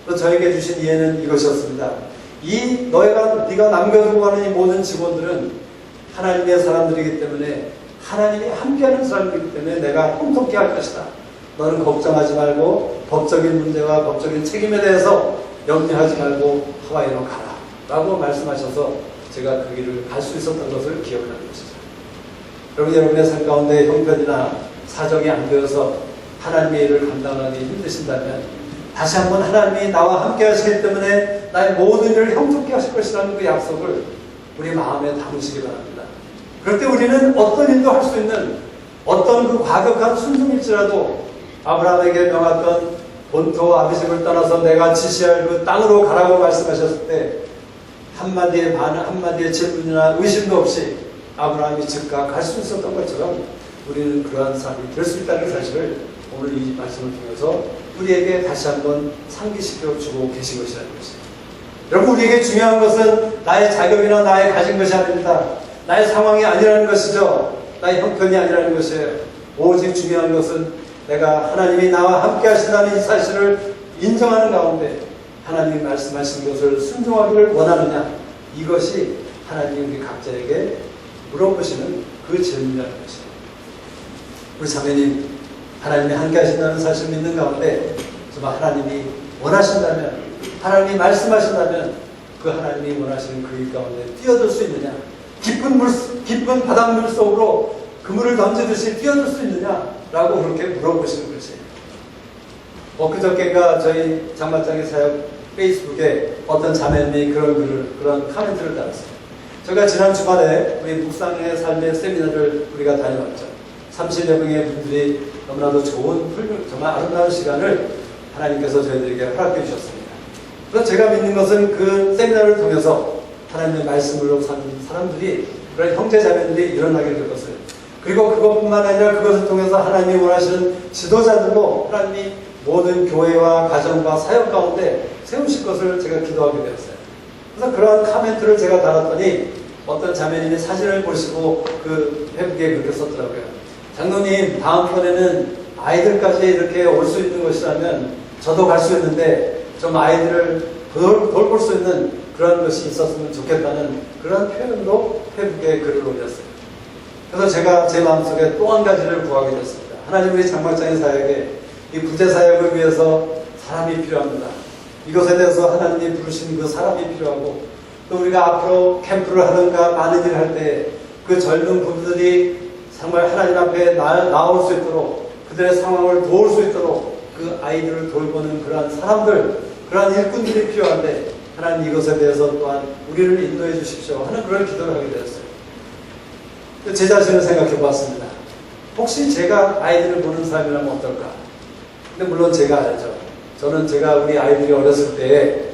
Speaker 1: 그래서 저에게 주신 이해는 이것이었습니다. 네가 남겨두고 가는 이 모든 직원들은 하나님의 사람들이기 때문에, 하나님이 함께하는 사람들이기 때문에 내가 형통케 할 것이다. 너는 걱정하지 말고 법적인 문제와 법적인 책임에 대해서 염려하지 말고 하와이로 가라 라고 말씀하셔서 제가 그 길을 갈 수 있었던 것을 기억하는 것이죠. 여러분의 삶 가운데 형편이나 사정이 안 되어서 하나님의 일을 감당하기 힘드신다면 다시 한번 하나님이 나와 함께 하시기 때문에 나의 모든 일을 형통케 하실 것이라는 그 약속을 우리 마음에 담으시기 바랍니다. 그럴 때 우리는 어떤 일도 할 수 있는, 어떤 그 과격한 순종일지라도 아브라함에게 명했던 본토 아비집을 떠나서 내가 지시할 그 땅으로 가라고 말씀하셨을 때 한마디의 반응, 한마디의 질문이나 의심도 없이 아브라함이 즉각 갈 수 있었던 것처럼 우리는 그러한 삶이 될 수 있다는 사실을 오늘 이 말씀을 통해서 우리에게 다시 한번 상기시켜 주고 계신 것이라는 것입니다. 여러분, 우리에게 중요한 것은 나의 자격이나 나의 가진 것이 아닙니다. 나의 상황이 아니라는 것이죠. 나의 형편이 아니라는 것이에요. 오직 중요한 것은 내가 하나님이 나와 함께 하신다는 이 사실을 인정하는 가운데 하나님이 말씀하신 것을 순종하기를 원하느냐, 이것이 하나님이 우리 각자에게 물어보시는 그 질문이라는 것입니다. 우리 자매님, 하나님이 함께 하신다는 사실을 믿는 가운데 정말 하나님이 원하신다면, 하나님이 말씀하신다면 그 하나님이 원하시는 그 일 가운데 뛰어들 수 있느냐, 깊은 바닷물 속으로 그물을 던지듯이 뛰어들 수 있느냐라고 그렇게 물어보시는 것이에요. 엊그저께가 저희 장마장의 사역 페이스북에 어떤 자매님이 그런 코멘트를 달았어요. 제가 지난 주말에 우리 묵상의 삶의 세미나를 우리가 다녀왔죠. 30여 명의 분들이 너무나도 좋은 정말 아름다운 시간을 하나님께서 저희들에게 허락해 주셨습니다. 그래서 제가 믿는 것은 그 세미나를 통해서 하나님의 말씀으로 사는 사람들이, 그런 형제 자매들이 일어나게 될 것을, 그리고 그것뿐만 아니라 그것을 통해서 하나님이 원하시는 지도자들로 하나님이 모든 교회와 가정과 사역 가운데 세우실 것을 제가 기도하게 되었어요. 그래서 그러한 코멘트를 제가 달았더니 어떤 자매님이 사진을 보시고 그 페북에 그렇게 썼더라고요. 장로님, 다음번에는 아이들까지 이렇게 올 수 있는 것이라면 저도 갈 수 있는데 좀 아이들을 돌볼 수 있는 그런 것이 있었으면 좋겠다는 그런 표현으로 페북에 글을 올렸어요. 그래서 제가 제 마음속에 또 한 가지를 구하게 됐습니다. 하나님, 우리 장막장의 사역에 이 부재 사역을 위해서 사람이 필요합니다. 이것에 대해서 하나님이 부르신 그 사람이 필요하고, 또 우리가 앞으로 캠프를 하는가 많은 일을 할 때 그 젊은 부부들이 정말 하나님 앞에 나올 수 있도록, 그들의 상황을 도울 수 있도록 그 아이들을 돌보는 그러한 사람들, 그러한 일꾼들이 필요한데 하나님 이것에 대해서 또한 우리를 인도해 주십시오 하는 그런 기도를 하게 되었어요. 제 자신을 생각해 보았습니다. 혹시 제가 아이들을 보는 사람이라면 어떨까? 근데 물론 제가 알죠. 저는 제가 우리 아이들이 어렸을 때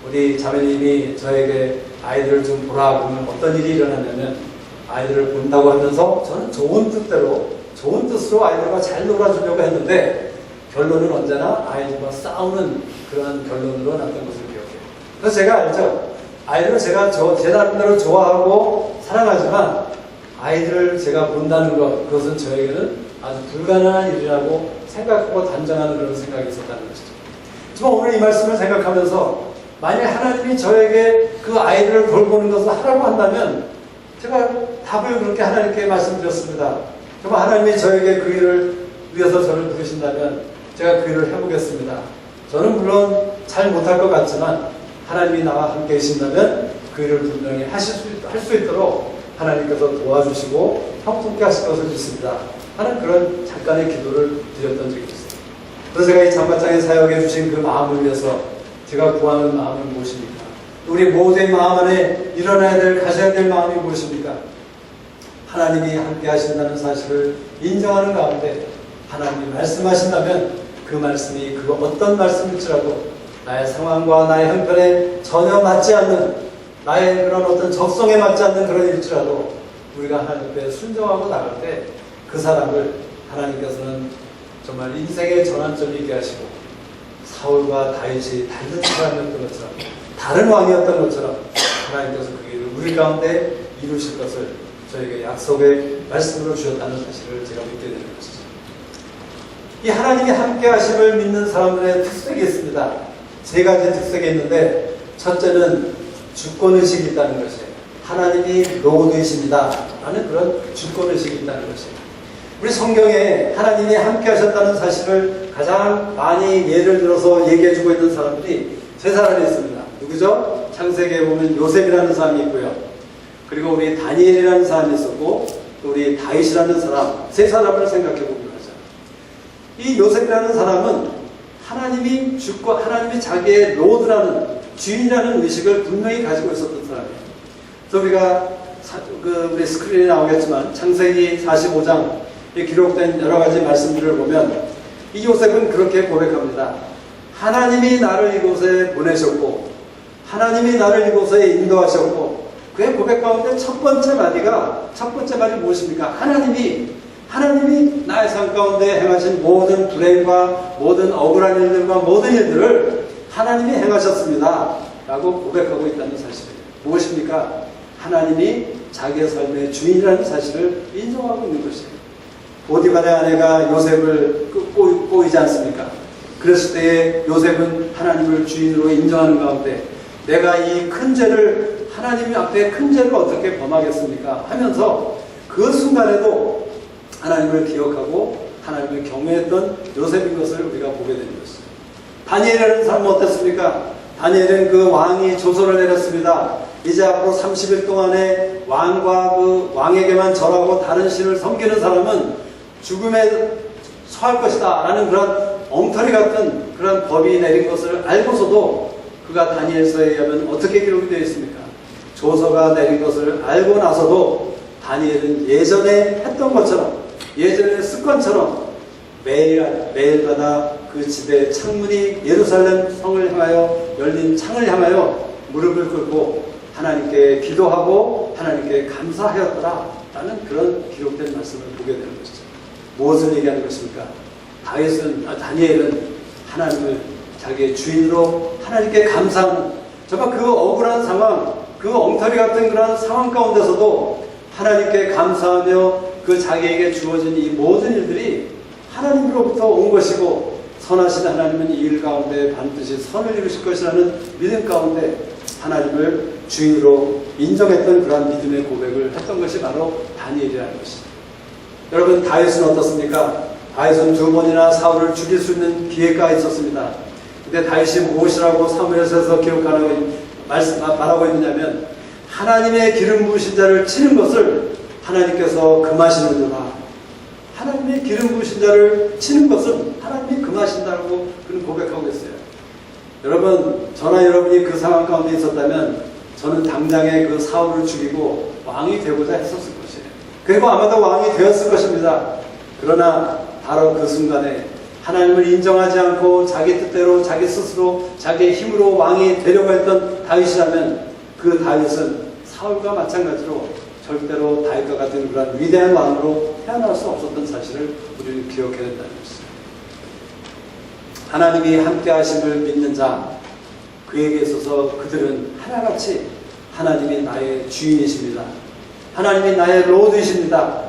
Speaker 1: 우리 자매님이 저에게 아이들을 좀 보라 그러면 어떤 일이 일어나냐면, 아이들을 본다고 하면서 저는 좋은 뜻으로 아이들과 잘 놀아주려고 했는데 결론은 언제나 아이들과 싸우는 그런 결론으로 났던 것을 기억해요. 그래서 제가 알죠. 아이들을 제가 제 나름대로 좋아하고 사랑하지만 아이들을 제가 본다는 것, 그것은 저에게는 아주 불가능한 일이라고 생각하고 단정하는 그런 생각이 있었다는 것이죠. 하지만 오늘 이 말씀을 생각하면서 만약 하나님이 저에게 그 아이들을 돌보는 것을 하라고 한다면 제가 답을 그렇게 하나님께 말씀드렸습니다. 정말 하나님이 저에게 그 일을 위해서 저를 부르신다면 제가 그 일을 해보겠습니다. 저는 물론 잘 못할 것 같지만 하나님이 나와 함께 계신다면 그 일을 분명히 할 수 있도록 하나님께서 도와주시고 협동케 하실 것을 믿습니다 하는 그런 잠깐의 기도를 드렸던 적이 있어요. 그래서 제가 이 장막장에 사역해 주신 그 마음을 위해서 제가 구하는 마음은 무엇입니까? 우리 모두의 마음 안에 일어나야 될, 가져야 될 마음이 무엇입니까? 하나님이 함께 하신다는 사실을 인정하는 가운데 하나님이 말씀하신다면 그 말씀이 그 어떤 말씀일지라도 나의 상황과 나의 형편에 전혀 맞지 않는, 나의 그런 어떤 적성에 맞지 않는 그런 일일지라도 우리가 하나님 앞에 순종하고 나갈 때 그 사람을 하나님께서는 정말 인생의 전환점이 있게 하시고, 사울과 다윗이 다른 사람이었던 것처럼, 다른 왕이었던 것처럼 하나님께서 그 일을 우리 가운데 이루실 것을 저에게 약속의 말씀으로 주셨다는 사실을 제가 믿게 되는 것이죠. 이 하나님이 함께 하심을 믿는 사람들의 특색이 있습니다. 세 가지 특색이 있는데, 첫째는 주권의식이 있다는 것이에요. 하나님이 로드이십니다 라는 그런 주권의식이 있다는 것이에요. 우리 성경에 하나님이 함께 하셨다는 사실을 가장 많이 예를 들어서 얘기해주고 있는 사람들이 세 사람이 있습니다. 누구죠? 창세기에 보면 요셉이라는 사람이 있고요. 그리고 우리 다니엘이라는 사람이 있었고, 또 우리 다윗이라는 사람, 세 사람을 생각해 보면 하죠. 이 요셉이라는 사람은 하나님이 하나님이 자기의 로드라는, 주인이라는 의식을 분명히 가지고 있었던 사람이에요. 그래서 우리가 우리 스크린에 나오겠지만 창세기 45장에 기록된 여러 가지 말씀들을 보면 이 요셉은 그렇게 고백합니다. 하나님이 나를 이곳에 보내셨고, 하나님이 나를 이곳에 인도하셨고, 그의 고백 가운데 첫 번째 말이 무엇입니까? 하나님이 나의 삶 가운데 행하신 모든 불행과 모든 억울한 일들과 모든 일들을 하나님이 행하셨습니다 라고 고백하고 있다는 사실이에요. 무엇입니까? 하나님이 자기의 삶의 주인이라는 사실을 인정하고 있는 것이에요. 보디발의 아내가 요셉을 꼬이지 않습니까? 그랬을 때에 요셉은 하나님을 주인으로 인정하는 가운데 내가 이 큰 죄를, 하나님 앞에 큰 죄를 어떻게 범하겠습니까? 하면서 그 순간에도 하나님을 기억하고 하나님을 경외했던 요셉인 것을 우리가 보게 되는 것이죠. 다니엘이라는 사람은 어땠습니까? 다니엘은 그 왕이 조서를 내렸습니다. 이제 앞으로 30일 동안에 왕과 그 왕에게만 절하고 다른 신을 섬기는 사람은 죽음에 처할 것이다 라는 그런 엉터리 같은 그런 법이 내린 것을 알고서도 그 그가 다니엘서에 의하면 어떻게 기록이 되어 있습니까? 조서가 내린 것을 알고 나서도 다니엘은 예전에 했던 것처럼, 예전의 습관처럼 매일마다 그 집의 창문이 예루살렘 성을 향하여 열린 창을 향하여 무릎을 꿇고 하나님께 기도하고 하나님께 감사하였더라 라는 그런 기록된 말씀을 보게 되는 것이죠. 무엇을 얘기하는 것입니까? 다니엘은 하나님을 자기의 주인으로 하나님께 감사하는, 정말 그 억울한 상황, 그 엉터리 같은 그런 상황 가운데서도 하나님께 감사하며 그 자기에게 주어진 이 모든 일들이 하나님으로부터 온 것이고 선하신 하나님은 이 일 가운데 반드시 선을 이루실 것이라는 믿음 가운데 하나님을 주인으로 인정했던 그러한 믿음의 고백을 했던 것이 바로 다니엘이라는 것이죠. 여러분, 다윗은 어떻습니까? 다윗은 2번이나 사울을 죽일 수 있는 기회가 있었습니다. 근데 다윗이 무엇이라고 사무엘서에서 말하고 있느냐면 하나님의 기름 부으신 자를 치는 것을 하나님께서 금하시는구나. 하나님의 기름 부으신 자를 치는 것은 하나님이 금하신다고 그는 고백하고 있어요. 여러분, 저나 여러분이 그 상황 가운데 있었다면 저는 당장에 그 사울을 죽이고 왕이 되고자 했었을 것이에요. 그리고 아마도 왕이 되었을 것입니다. 그러나 바로 그 순간에 하나님을 인정하지 않고 자기 뜻대로 자기 스스로 자기의 힘으로 왕이 되려고 했던 다윗이라면 그 다윗은 사울과 마찬가지로 절대로 다윗과 같은 그런 위대한 왕으로 태어날 수 없었던 사실을 우리는 기억해야 된다는 것이죠. 하나님이 함께 하심을 믿는 자, 그에게 있어서 그들은 하나같이 하나님이 나의 주인이십니다. 하나님이 나의 로드이십니다.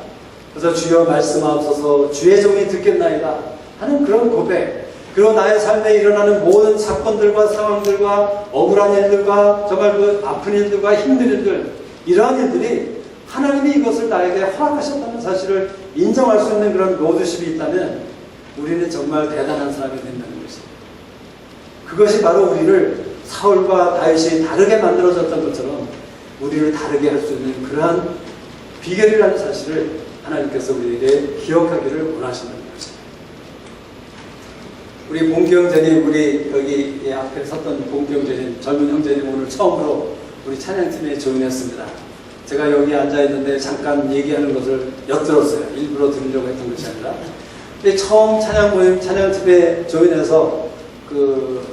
Speaker 1: 그래서 주여 말씀하옵소서 주의 종이 듣겠나이다 하는 그런 고백, 그리고 나의 삶에 일어나는 모든 사건들과 상황들과 억울한 일들과 정말 그 아픈 일들과 힘든 일들, 이러한 일들이 하나님이 이것을 나에게 허락하셨다는 사실을 인정할 수 있는 그런 로드십이 있다면 우리는 정말 대단한 사람이 된다는 것입니다. 그것이 바로 우리를 사울과 다윗이 다르게 만들어졌던 것처럼 우리를 다르게 할 수 있는 그러한 비결이라는 사실을 하나님께서 우리에게 기억하기를 원하신다는 것입니다. 우리 봉기 형제님, 우리 여기 앞에 섰던 봉기 형제님, 젊은 형제님 오늘 처음으로 우리 찬양팀에 조인했습니다. 제가 여기 앉아있는데 잠깐 얘기하는 것을 엿들었어요. 일부러 들으려고 했던 것이 아니라. 근데 처음 찬양 모임, 찬양팀에 조인해서 그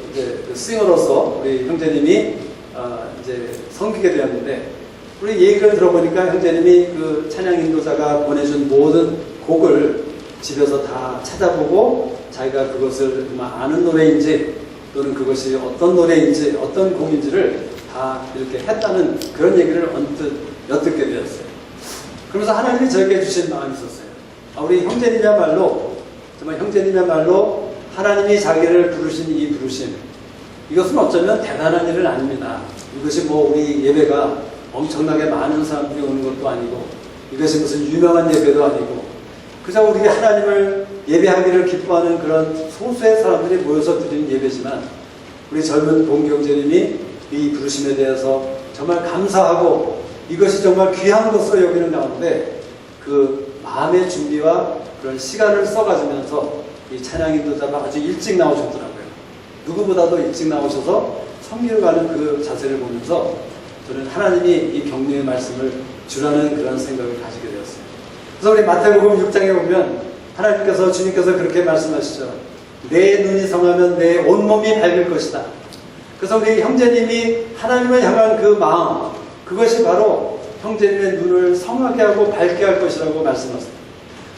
Speaker 1: 싱어로서 우리 형제님이 이제 섬기게 되었는데, 우리 얘기를 들어보니까 형제님이 그 찬양 인도자가 보내준 모든 곡을 집에서 다 찾아보고 자기가 그것을 아는 노래인지 또는 그것이 어떤 노래인지 어떤 곡인지를 다 이렇게 했다는 그런 얘기를 언뜻 엿듣게 되었어요. 그러면서 하나님이 저에게 주신 마음이 있었어요. 우리 형제님이야말로, 정말 형제님이야말로 하나님이 자기를 부르신 이 부르심, 이것은 어쩌면 대단한 일은 아닙니다. 이것이 뭐 우리 예배가 엄청나게 많은 사람들이 오는 것도 아니고 이것이 무슨 유명한 예배도 아니고 그저 우리 하나님을 예배하기를 기뻐하는 그런 소수의 사람들이 모여서 드리는 예배지만 우리 젊은 봉경제님이 이 부르심에 대해서 정말 감사하고 이것이 정말 귀한 것으로 여기는 가운데 그 마음의 준비와 그런 시간을 써가지면서 이 찬양 인도자가 아주 일찍 나오셨더라고요. 누구보다도 일찍 나오셔서 섬기러 가는 그 자세를 보면서 저는 하나님이 이 격려의 말씀을 주라는 그런 생각을 가지게 되었어요. 그래서 우리 마태복음 6장에 보면 하나님께서, 주님께서 그렇게 말씀하시죠. 내 눈이 성하면 내 온몸이 밝을 것이다. 그래서 우리 형제님이 하나님을 향한 그 마음, 그것이 바로 형제님의 눈을 성하게 하고 밝게 할 것이라고 말씀하셨어요.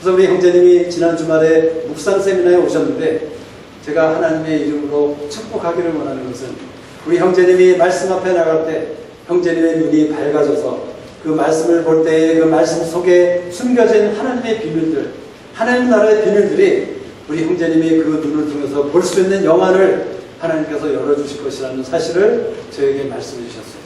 Speaker 1: 그래서 우리 형제님이 지난 주말에 묵상 세미나에 오셨는데 제가 하나님의 이름으로 축복하기를 원하는 것은 우리 형제님이 말씀 앞에 나갈 때 형제님의 눈이 밝아져서 그 말씀을 볼 때에 그 말씀 속에 숨겨진 하나님의 비밀들, 하나님 나라의 비밀들이 우리 형제님이 그 눈을 통해서 볼 수 있는 영안을 하나님께서 열어주실 것이라는 사실을 저에게 말씀해 주셨어요.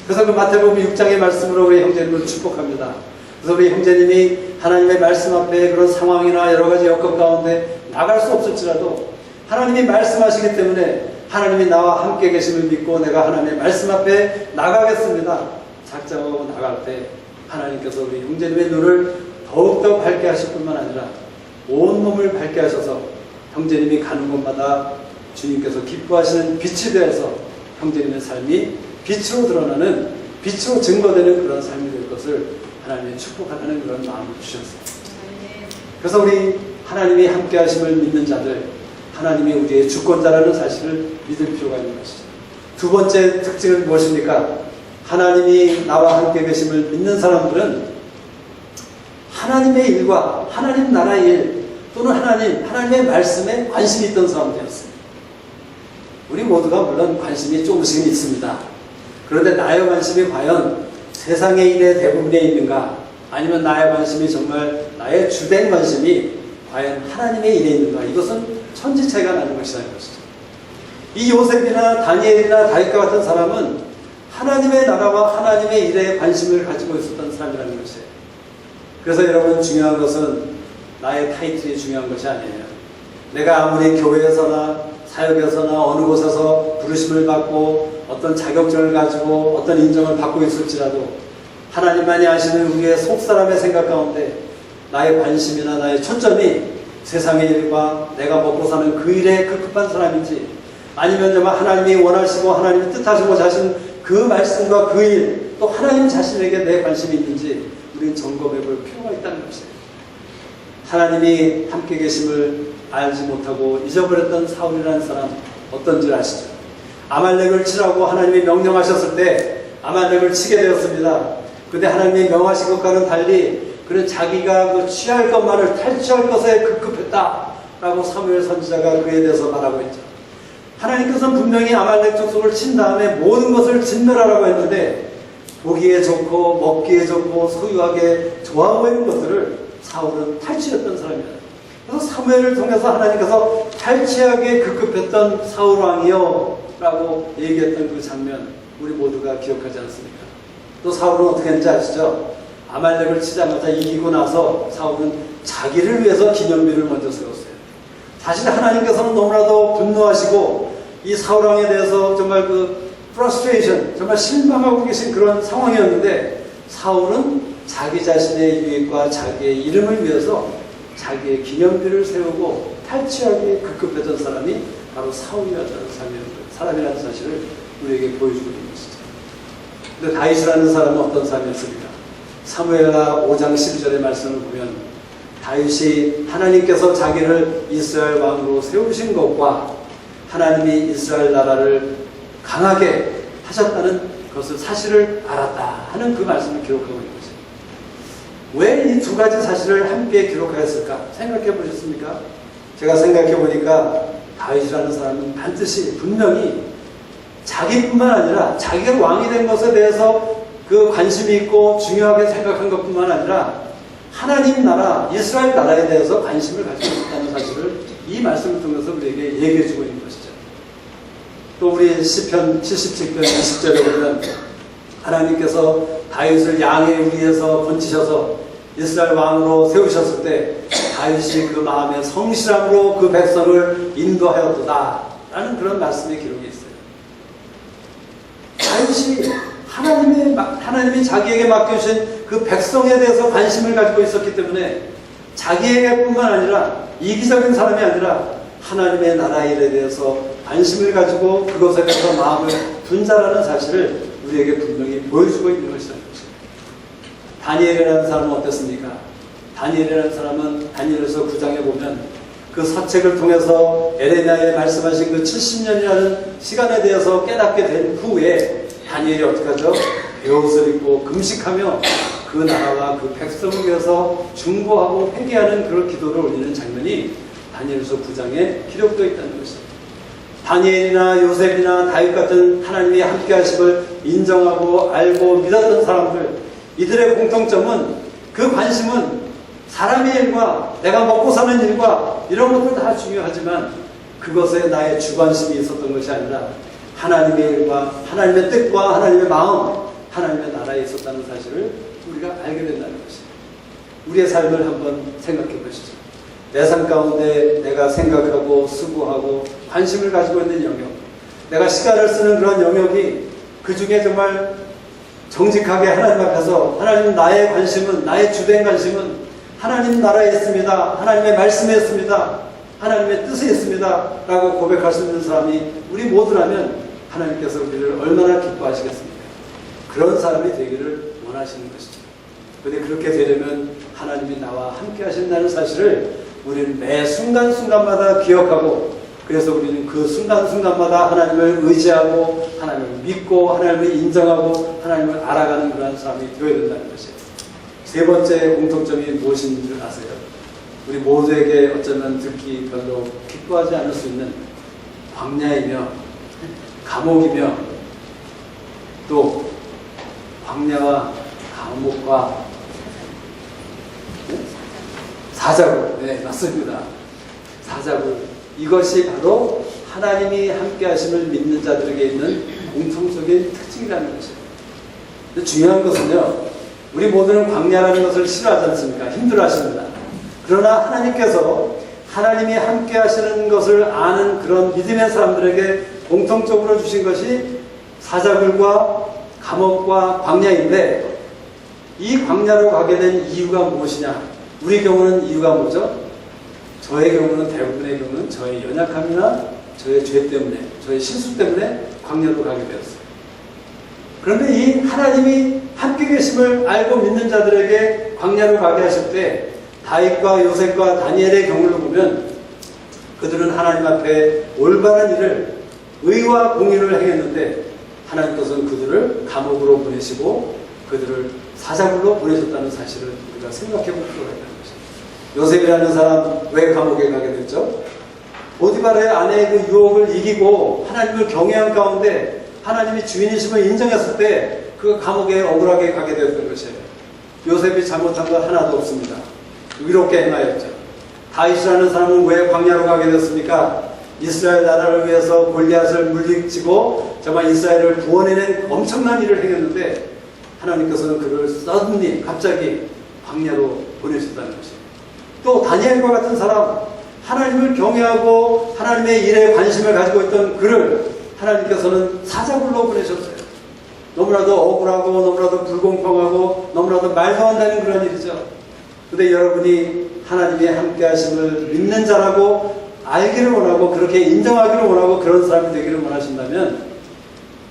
Speaker 1: 그래서 그 마태복음 6장의 말씀으로 우리 형제님을 축복합니다. 그래서 우리 형제님이 하나님의 말씀 앞에 그런 상황이나 여러 가지 여건 가운데 나갈 수 없을지라도 하나님이 말씀하시기 때문에 하나님이 나와 함께 계심을 믿고 내가 하나님의 말씀 앞에 나가겠습니다. 작정하고 나갈 때 하나님께서 우리 형제님의 눈을 더욱더 밝게 하실 뿐만 아니라 온몸을 밝게 하셔서 형제님이 가는 곳마다 주님께서 기뻐하시는 빛이 되어서 형제님의 삶이 빛으로 드러나는, 빛으로 증거되는 그런 삶이 될 것을 하나님이 축복하는 그런 마음을 주셨어요. 그래서 우리 하나님이 함께 하심을 믿는 자들, 하나님이 우리의 주권자라는 사실을 믿을 필요가 있는 것이죠. 두 번째 특징은 무엇입니까? 하나님이 나와 함께 계심을 믿는 사람들은 하나님의 일과 하나님 나라의 일 또는 하나님의 말씀에 관심이 있던 사람들이었습니다. 우리 모두가 물론 관심이 조금씩은 있습니다. 그런데 나의 관심이 과연 세상의 일에 대부분에 있는가, 아니면 나의 관심이 정말 나의 주된 관심이 과연 하나님의 일에 있는가, 이것은 천지차이가 나는 것이라는 것이죠. 이 요셉이나 다니엘이나 다윗과 같은 사람은 하나님의 나라와 하나님의 일에 관심을 가지고 있었던 사람이라는 것이에요. 그래서 여러분, 중요한 것은 나의 타이틀이 중요한 것이 아니에요. 내가 아무리 교회에서나 사역에서나 어느 곳에서 부르심을 받고 어떤 자격증을 가지고 어떤 인정을 받고 있을지라도 하나님만이 아시는 우리의 속사람의 생각 가운데 나의 관심이나 나의 초점이 세상의 일과 내가 먹고 사는 그 일에 급급한 사람인지, 아니면 정말 하나님이 원하시고 하나님이 뜻하시고자 하신 그 말씀과 그 일, 또 하나님 자신에게 내 관심이 있는지 우리는 점검해 볼 필요가 있다는 것이에요. 하나님이 함께 계심을 알지 못하고 잊어버렸던 사울이라는 사람 어떤 줄 아시죠? 아말렉을 치라고 하나님이 명령하셨을 때 아말렉을 치게 되었습니다. 그런데 하나님이 명하신 것과는 달리 그는 자기가 그 취할 것만을 탈취할 것에 급급했다라고 사무엘 선지자가 그에 대해서 말하고 있죠. 하나님께서는 분명히 아말렉 족속을 친 다음에 모든 것을 진멸하라고 했는데 보기에 좋고 먹기에 좋고 소유하게 좋아 보이는 것들을 사울은 탈취했던 사람이에요. 그래서 사무엘을 통해서 하나님께서 탈취하게 급급했던 사울 왕이요 라고 얘기했던 그 장면, 우리 모두가 기억하지 않습니까? 또 사울은 어떻게 했는지 아시죠? 아말렉을 치자마자 이기고 나서 사울은 자기를 위해서 기념비를 먼저 세웠어요. 사실 하나님께서는 너무나도 분노하시고 이 사울 왕에 대해서 정말 그 frustration, 정말 실망하고 계신 그런 상황이었는데, 사울은 자기 자신의 유익과 자기의 이름을 위해서 자기의 기념비를 세우고 탈취하기에 급급했던 사람이 바로 사울이라는 사람이라는 사실을 우리에게 보여주고 있는 것이죠. 근데 다윗이라는 사람은 어떤 사람이었습니까? 사무엘하 5장 12절의 말씀을 보면 다윗이 하나님께서 자기를 이스라엘 왕으로 세우신 것과 하나님이 이스라엘 나라를 강하게 하셨다는 것을 사실을 알았다 하는 그 말씀을 기록하고 있는 거죠. 왜 이 두 가지 사실을 함께 기록하였을까? 생각해 보셨습니까? 제가 생각해 보니까 다윗이라는 사람은 반드시 분명히 자기뿐만 아니라 자기가 왕이 된 것에 대해서 그 관심이 있고 중요하게 생각한 것뿐만 아니라 하나님 나라, 이스라엘 나라에 대해서 관심을 가지고 있다는 사실을 이 말씀을 통해서 우리에게 얘기해 주고 있는 것이죠. 또 우리 시편 77편 20절에 보면 하나님께서 다윗을 양의 위에서 건지셔서 이스라엘 왕으로 세우셨을 때 다윗이 그 마음의 성실함으로 그 백성을 인도하였도다 라는 그런 말씀의 기록이 있어요. 다윗이 하나님이 자기에게 맡겨주신 그 백성에 대해서 관심을 가지고 있었기 때문에 자기에게뿐만 아니라 이기적인 사람이 아니라 하나님의 나라 일에 대해서 관심을 가지고 그것에 대해서 마음을 둔 자라는 사실을 우리에게 분명히 보여주고 있는 것이라는 것입니다. 다니엘이라는 사람은 어땠습니까? 다니엘이라는 사람은 다니엘서 9장에 보면 그 사책을 통해서 에레미야에 말씀하신 그 70년이라는 시간에 대해서 깨닫게 된 후에 다니엘이 어떻게 하죠? 베옷을 입고 금식하며 그 나라와 그 백성을 위해서 중보하고 회개하는 그런 기도를 올리는 장면이 다니엘서 9장에 기록되어 있다는 것입니다. 다니엘이나 요셉이나 다윗 같은 하나님이 함께 하심을 인정하고 알고 믿었던 사람들, 이들의 공통점은 그 관심은 사람의 일과 내가 먹고 사는 일과 이런 것들 다 중요하지만 그것에 나의 주관심이 있었던 것이 아니라 하나님의 일과 하나님의 뜻과 하나님의 마음, 하나님의 나라에 있었다는 사실을 우리가 알게 된다는 것입니다. 우리의 삶을 한번 생각해 보시죠. 내 삶 가운데 내가 생각하고 수고하고 관심을 가지고 있는 영역, 내가 시간을 쓰는 그런 영역이 그 중에 정말 정직하게 하나님 앞에서 하나님 나의 관심은, 나의 주된 관심은 하나님 나라에 있습니다. 하나님의 말씀에 있습니다. 하나님의 뜻에 있습니다. 라고 고백할 수 있는 사람이 우리 모두라면 하나님께서 우리를 얼마나 기뻐하시겠습니까? 그런 사람이 되기를 원하시는 것이죠. 그런데 그렇게 되려면 하나님이 나와 함께 하신다는 사실을 우리는 매 순간순간마다 기억하고, 그래서 우리는 그 순간순간마다 하나님을 의지하고 하나님을 믿고 하나님을 인정하고 하나님을 알아가는 그런 사람이 되어야 된다는 것이에요. 세 번째 공통점이 무엇인 줄 아세요? 우리 모두에게 어쩌면 듣기 별로 기뻐하지 않을 수 있는 광야이며 감옥이며 또 광야와 감옥과 사자굴, 네, 맞습니다. 사자굴. 이것이 바로 하나님이 함께 하심을 믿는 자들에게 있는 공통적인 특징이라는 것이에요. 근데 중요한 것은요, 우리 모두는 광야라는 것을 싫어하지 않습니까? 힘들어 하십니다. 그러나 하나님께서 하나님이 함께 하시는 것을 아는 그런 믿음의 사람들에게 공통적으로 주신 것이 사자굴과 감옥과 광야인데, 이 광야로 가게 된 이유가 무엇이냐? 우리 경우는 이유가 뭐죠? 저의 경우는, 대부분의 경우는 저의 연약함이나 저의 죄 때문에, 저의 실수 때문에 광야로 가게 되었어요. 그런데 이 하나님이 함께 계심을 알고 믿는 자들에게 광야로 가게 하실 때, 다윗과 요셉과 다니엘의 경우를 보면 그들은 하나님 앞에 올바른 일을, 의와 공의를 행했는데 하나님께서는 그들을 감옥으로 보내시고 그들을 사자굴로 보내셨다는 사실을 우리가 생각해 볼 필요가 있다는 것입니다. 요셉이라는 사람 왜 감옥에 가게 됐죠? 보디발의 아내의 그 유혹을 이기고 하나님을 경외한 가운데 하나님이 주인이심을 인정했을 때 그 감옥에 억울하게 가게 되었던 것이에요. 요셉이 잘못한 것 하나도 없습니다. 위롭게 행하였죠. 다윗이라는 사람은 왜 광야로 가게 됐습니까? 이스라엘 나라를 위해서 골리앗을 물리치고 정말 이스라엘을 구원해낸 엄청난 일을 행했는데 하나님께서는 그를 서든리 갑자기 광야로 보내셨다는 것입니다. 또 다니엘과 같은 사람, 하나님을 경외하고 하나님의 일에 관심을 가지고 있던 그를 하나님께서는 사자굴로 보내셨어요. 너무나도 억울하고 너무나도 불공평하고 너무나도 말도 안 되는 그런 일이죠. 그런데 여러분이 하나님의 함께 하심을 믿는 자라고 알기를 원하고 그렇게 인정하기를 원하고 그런 사람이 되기를 원하신다면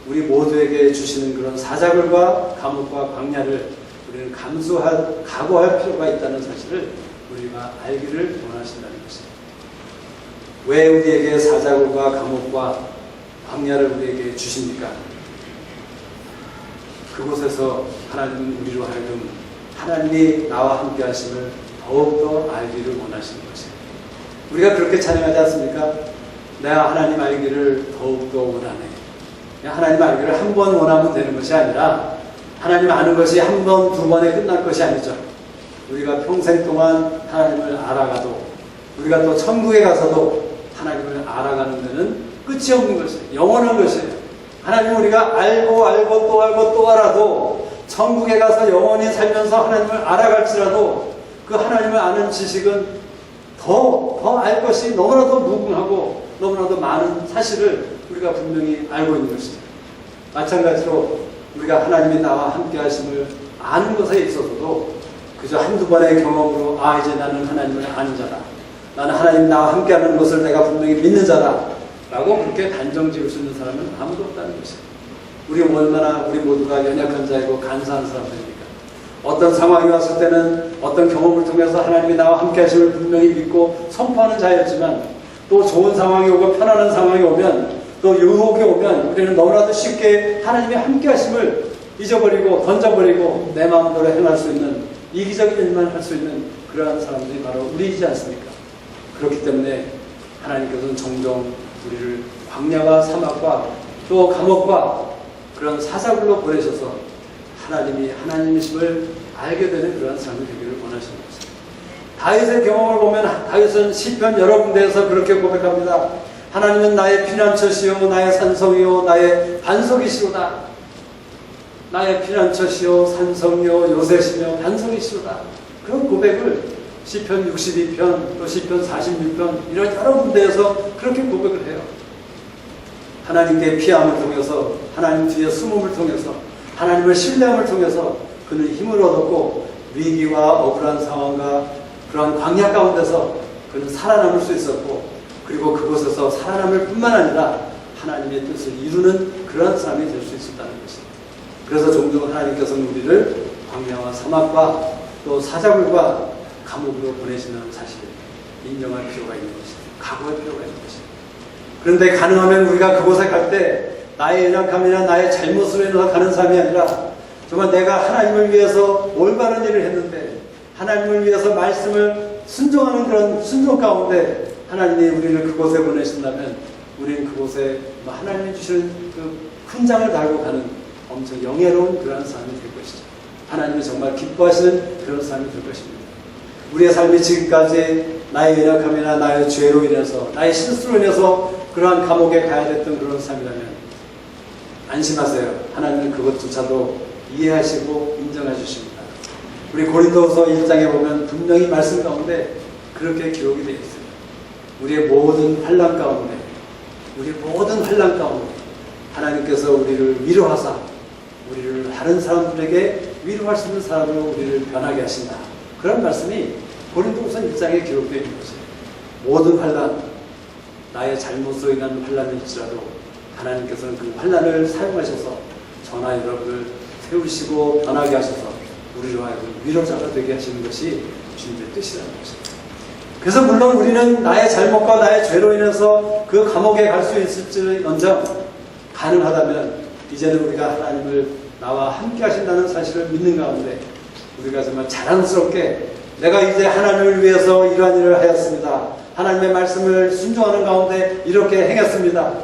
Speaker 1: 우리 모두에게 주시는 그런 사자굴과 감옥과 광야를 우리는 각오할 필요가 있다는 사실을 우리가 알기를 원하신다는 것입니다. 왜 우리에게 사자굴과 감옥과 광야를 우리에게 주십니까? 그곳에서 하나님은 우리로 하여금 하나님이 나와 함께 하심을 더욱더 알기를 원하시는 것입니다. 우리가 그렇게 찬양하지 않습니까? 내가 하나님 알기를 더욱더 원하네. 하나님 알기를 한 번 원하면 되는 것이 아니라 하나님 아는 것이 한 번, 두 번에 끝날 것이 아니죠. 우리가 평생 동안 하나님을 알아가도 우리가 또 천국에 가서도 하나님을 알아가는 데는 끝이 없는 것이에요. 영원한 것이에요. 하나님은 우리가 알고 또 알아도 천국에 가서 영원히 살면서 하나님을 알아갈지라도 그 하나님을 아는 지식은 더 알 것이 너무나도 무궁하고 너무나도 많은 사실을 우리가 분명히 알고 있는 것입니다. 마찬가지로 우리가 하나님이 나와 함께 하심을 아는 것에 있어서도 그저 한두 번의 경험으로 이제 나는 하나님을 아는 자다. 나는 하나님 나와 함께 하는 것을 내가 분명히 믿는 자다. 라고 그렇게 단정 지을 수 있는 사람은 아무도 없다는 것입니다. 우리 모두가 연약한 자이고 간사한 사람들입니까? 어떤 상황이 왔을 때는 어떤 경험을 통해서 하나님이 나와 함께 하심을 분명히 믿고 선포하는 자였지만 또 좋은 상황이 오고 편안한 상황이 오면 또 유혹이 오면 우리는 너무나도 쉽게 하나님이 함께 하심을 잊어버리고 던져버리고 내 마음대로 행할 수 있는 이기적인 일만 할 수 있는 그러한 사람들이 바로 우리이지 않습니까? 그렇기 때문에 하나님께서는 종종 우리를 광야와 사막과 또 감옥과 그런 사자굴로 보내셔서 하나님이 하나님이심을 알게 되는 그러한 삶이 되기를 원하시는 것입니다. 다윗의 경험을 보면 다윗은 시편 여러 군데에서 그렇게 고백합니다. 하나님은 나의 피난처시요 나의 산성이요 나의 반석이시로다. 나의 피난처시요 산성이요 요새시며 반석이시로다. 그런 고백을 시편 62편 또 시편 46편 이런 여러 군데에서 그렇게 고백을 해요. 하나님께 피함을 통해서 하나님 뒤에 숨음을 통해서 하나님을 신뢰함을 통해서 그는 힘을 얻었고 위기와 억울한 상황과 그러한 광야 가운데서 그는 살아남을 수 있었고 그리고 그곳에서 살아남을 뿐만 아니라 하나님의 뜻을 이루는 그러한 삶이 될 수 있었다는 것입니다. 그래서 종종 하나님께서는 우리를 광야와 사막과 또 사자굴과 감옥으로 보내시는 사실을 인정할 필요가 있는 것입니다. 각오할 필요가 있는 것입니다. 그런데 가능하면 우리가 그곳에 갈 때 나의 연약함이나 나의 잘못으로 인해서 가는 삶이 아니라 정말 내가 하나님을 위해서 올바른 일을 했는데 하나님을 위해서 말씀을 순종하는 그런 순종 가운데 하나님이 우리를 그곳에 보내신다면 우리는 그곳에 하나님이 주시는 그 훈장을 달고 가는 엄청 영예로운 그런 삶이 될 것이죠. 하나님이 정말 기뻐하시는 그런 삶이 될 것입니다. 우리의 삶이 지금까지 나의 연약함이나 나의 죄로 인해서 나의 실수로 인해서 그러한 감옥에 가야 됐던 그런 삶이라면 안심하세요. 하나님은 그것조차도 이해하시고 인정해 주십니다. 우리 고린도후서 1장에 보면 분명히 말씀 가운데 그렇게 기록이 되어 있어요. 우리의 모든 환난 가운데 하나님께서 우리를 위로하사 우리를 다른 사람들에게 위로할 수 있는 사람으로 우리를 변하게 하신다. 그런 말씀이 고린도후서 1장에 기록되어 있는 것이에요. 모든 환난, 나의 잘못으로 인한 환난일지라도 하나님께서는 그 환난을 사용하셔서 저나 여러분을 세우시고 변하게 하셔서 우리로 하여금 위로자가 되게 하시는 것이 주님의 뜻이라는 것입니다. 그래서 물론 우리는 나의 잘못과 나의 죄로 인해서 그 감옥에 갈 수 있을지언정 가능하다면 이제는 우리가 하나님을 나와 함께 하신다는 사실을 믿는 가운데 우리가 정말 자랑스럽게 내가 이제 하나님을 위해서 이러한 일을 하였습니다. 하나님의 말씀을 순종하는 가운데 이렇게 행했습니다.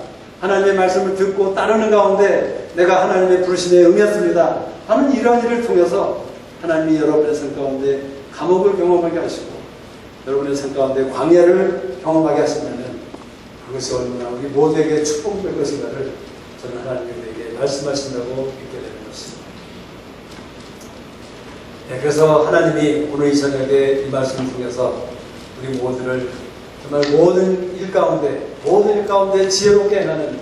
Speaker 1: 하나님의 말씀을 듣고 따르는 가운데 내가 하나님의 부르심에 응했습니다. 하는 이러한 일을 통해서 하나님이 여러분의 삶 가운데 감옥을 경험하게 하시고 여러분의 삶 가운데 광야를 경험하게 하신다면 그것이 얼마나 우리 모두에게 축복될 것인가를 저는 하나님에게 말씀하신다고 믿게 되는 것입니다. 네, 그래서 하나님이 오늘 이 저녁에 이 말씀을 통해서 우리 모두를 정말 모든 일 가운데 지혜롭게 행하는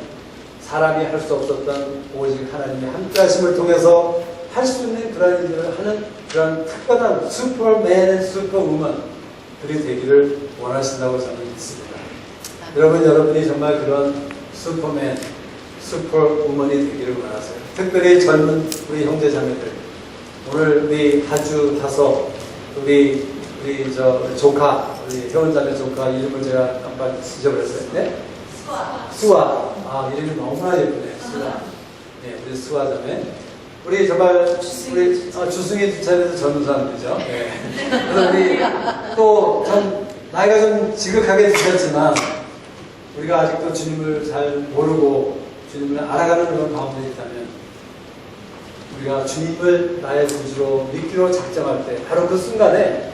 Speaker 1: 사람이 할 수 없었던 오직 하나님의 함께하심을 통해서 할 수 있는 그런 일들을 하는 그런 특별한 슈퍼맨, 슈퍼우먼들이 되기를 원하신다고 저는 믿습니다. 여러분이 정말 그런 슈퍼맨, 슈퍼우먼이 되기를 원하세요. 특별히 젊은 우리 형제자매들, 오늘 우리 다주 다섯 우리 조카, 우리 회원자매 조카 이름을 제가 깜빡 잊어버렸어요. 네? 수아. 아, 이름이 너무나 예쁘네요. 수아. 네, 우리 수아 자매. 우리 정말 주승희 주차에서 젊은 사람들이죠. 네. 그래서 우리 또 좀 나이가 좀 지극하게 드셨지만 우리가 아직도 주님을 잘 모르고 주님을 알아가는 그런 가운데 있다면 우리가 주님을 나의 구주로 믿기로 작정할 때 바로 그 순간에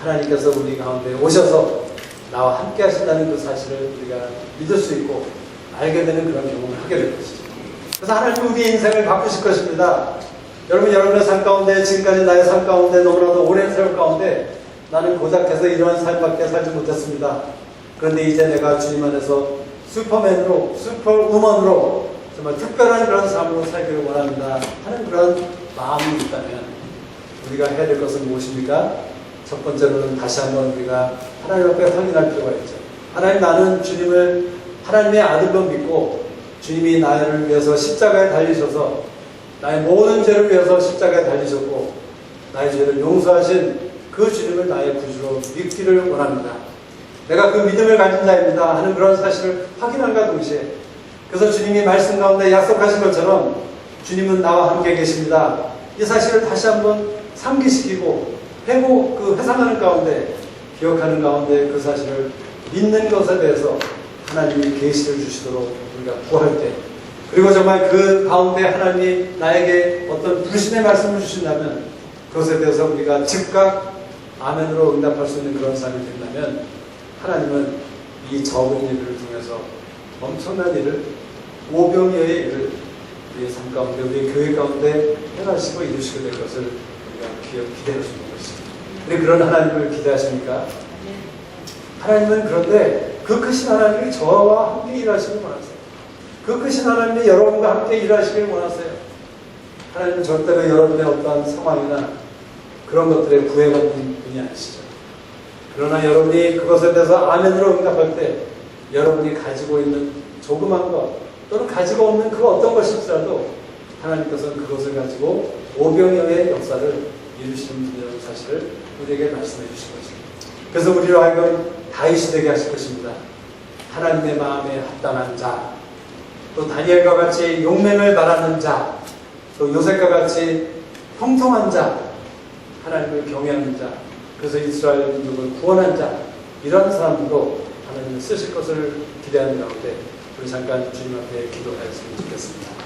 Speaker 1: 하나님께서 우리 가운데 오셔서 나와 함께 하신다는 그 사실을 우리가 믿을 수 있고 알게 되는 그런 경험을 하게 될 것이죠. 그래서 하나님은 우리의 인생을 바꾸실 것입니다. 여러분의 삶 가운데 지금까지 나의 삶 가운데 너무나도 오랜 세월 가운데 나는 고작해서 이러한 삶밖에 살지 못했습니다. 그런데 이제 내가 주님 안에서 슈퍼맨으로 슈퍼우먼으로 정말 특별한 그런 삶으로 살기를 원합니다 하는 그런 마음이 있다면 우리가 해야 될 것은 무엇입니까? 첫 번째로는 다시 한번 우리가 하나님 앞에 확인할 필요가 있죠. 하나님, 나는 주님을 하나님의 아들로 믿고 주님이 나를 위해서 십자가에 달리셔서 나의 모든 죄를 위해서 십자가에 달리셨고 나의 죄를 용서하신 그 주님을 나의 구주로 믿기를 원합니다. 내가 그 믿음을 가진 자입니다 하는 그런 사실을 확인함과 동시에 그래서 주님이 말씀 가운데 약속하신 것처럼 주님은 나와 함께 계십니다. 이 사실을 다시 한번 상기시키고 회상하는 가운데 기억하는 가운데 그 사실을 믿는 것에 대해서 하나님이 계시를 주시도록 우리가 구할 때 그리고 정말 그 가운데 하나님이 나에게 어떤 부르심의 말씀을 주신다면 그것에 대해서 우리가 즉각 아멘으로 응답할 수 있는 그런 삶이 된다면 하나님은 이 적은 일을 통해서 엄청난 일을 오병이어의 일을 우리의 삶 가운데 우리의 교회 가운데 행하시고 이루시게 될 것을 우리가 기대할 수 있는 것입니다. 근데 그런 하나님을 기대하십니까? 하나님은 그런데 그 크신 하나님이 저와 함께 일하시길 원하세요. 그 크신 하나님이 여러분과 함께 일하시길 원하세요. 하나님은 절대로 여러분의 어떠한 상황이나 그런 것들에 구애받는 분이 아니시죠. 그러나 여러분이 그것에 대해서 아멘으로 응답할 때 여러분이 가지고 있는 조그만 것 또는 가지고 없는 그 어떤 것일지라도 하나님께서는 그것을 가지고 오병이어의 역사를 이루시는 분이라는 사실을 우리에게 말씀해 주신 것입니다. 그래서 우리로 하여금 다윗이 되게 하실 것입니다. 하나님의 마음에 합당한 자, 또 다니엘과 같이 용맹을 바라는 자, 또 요셉과 같이 형통한 자, 하나님을 경외하는 자, 그래서 이스라엘 민족을 구원한 자, 이런 사람도 하나님을 쓰실 것을 기대하는 가운데 우리 잠깐 주님 앞에 기도하였으면 좋겠습니다.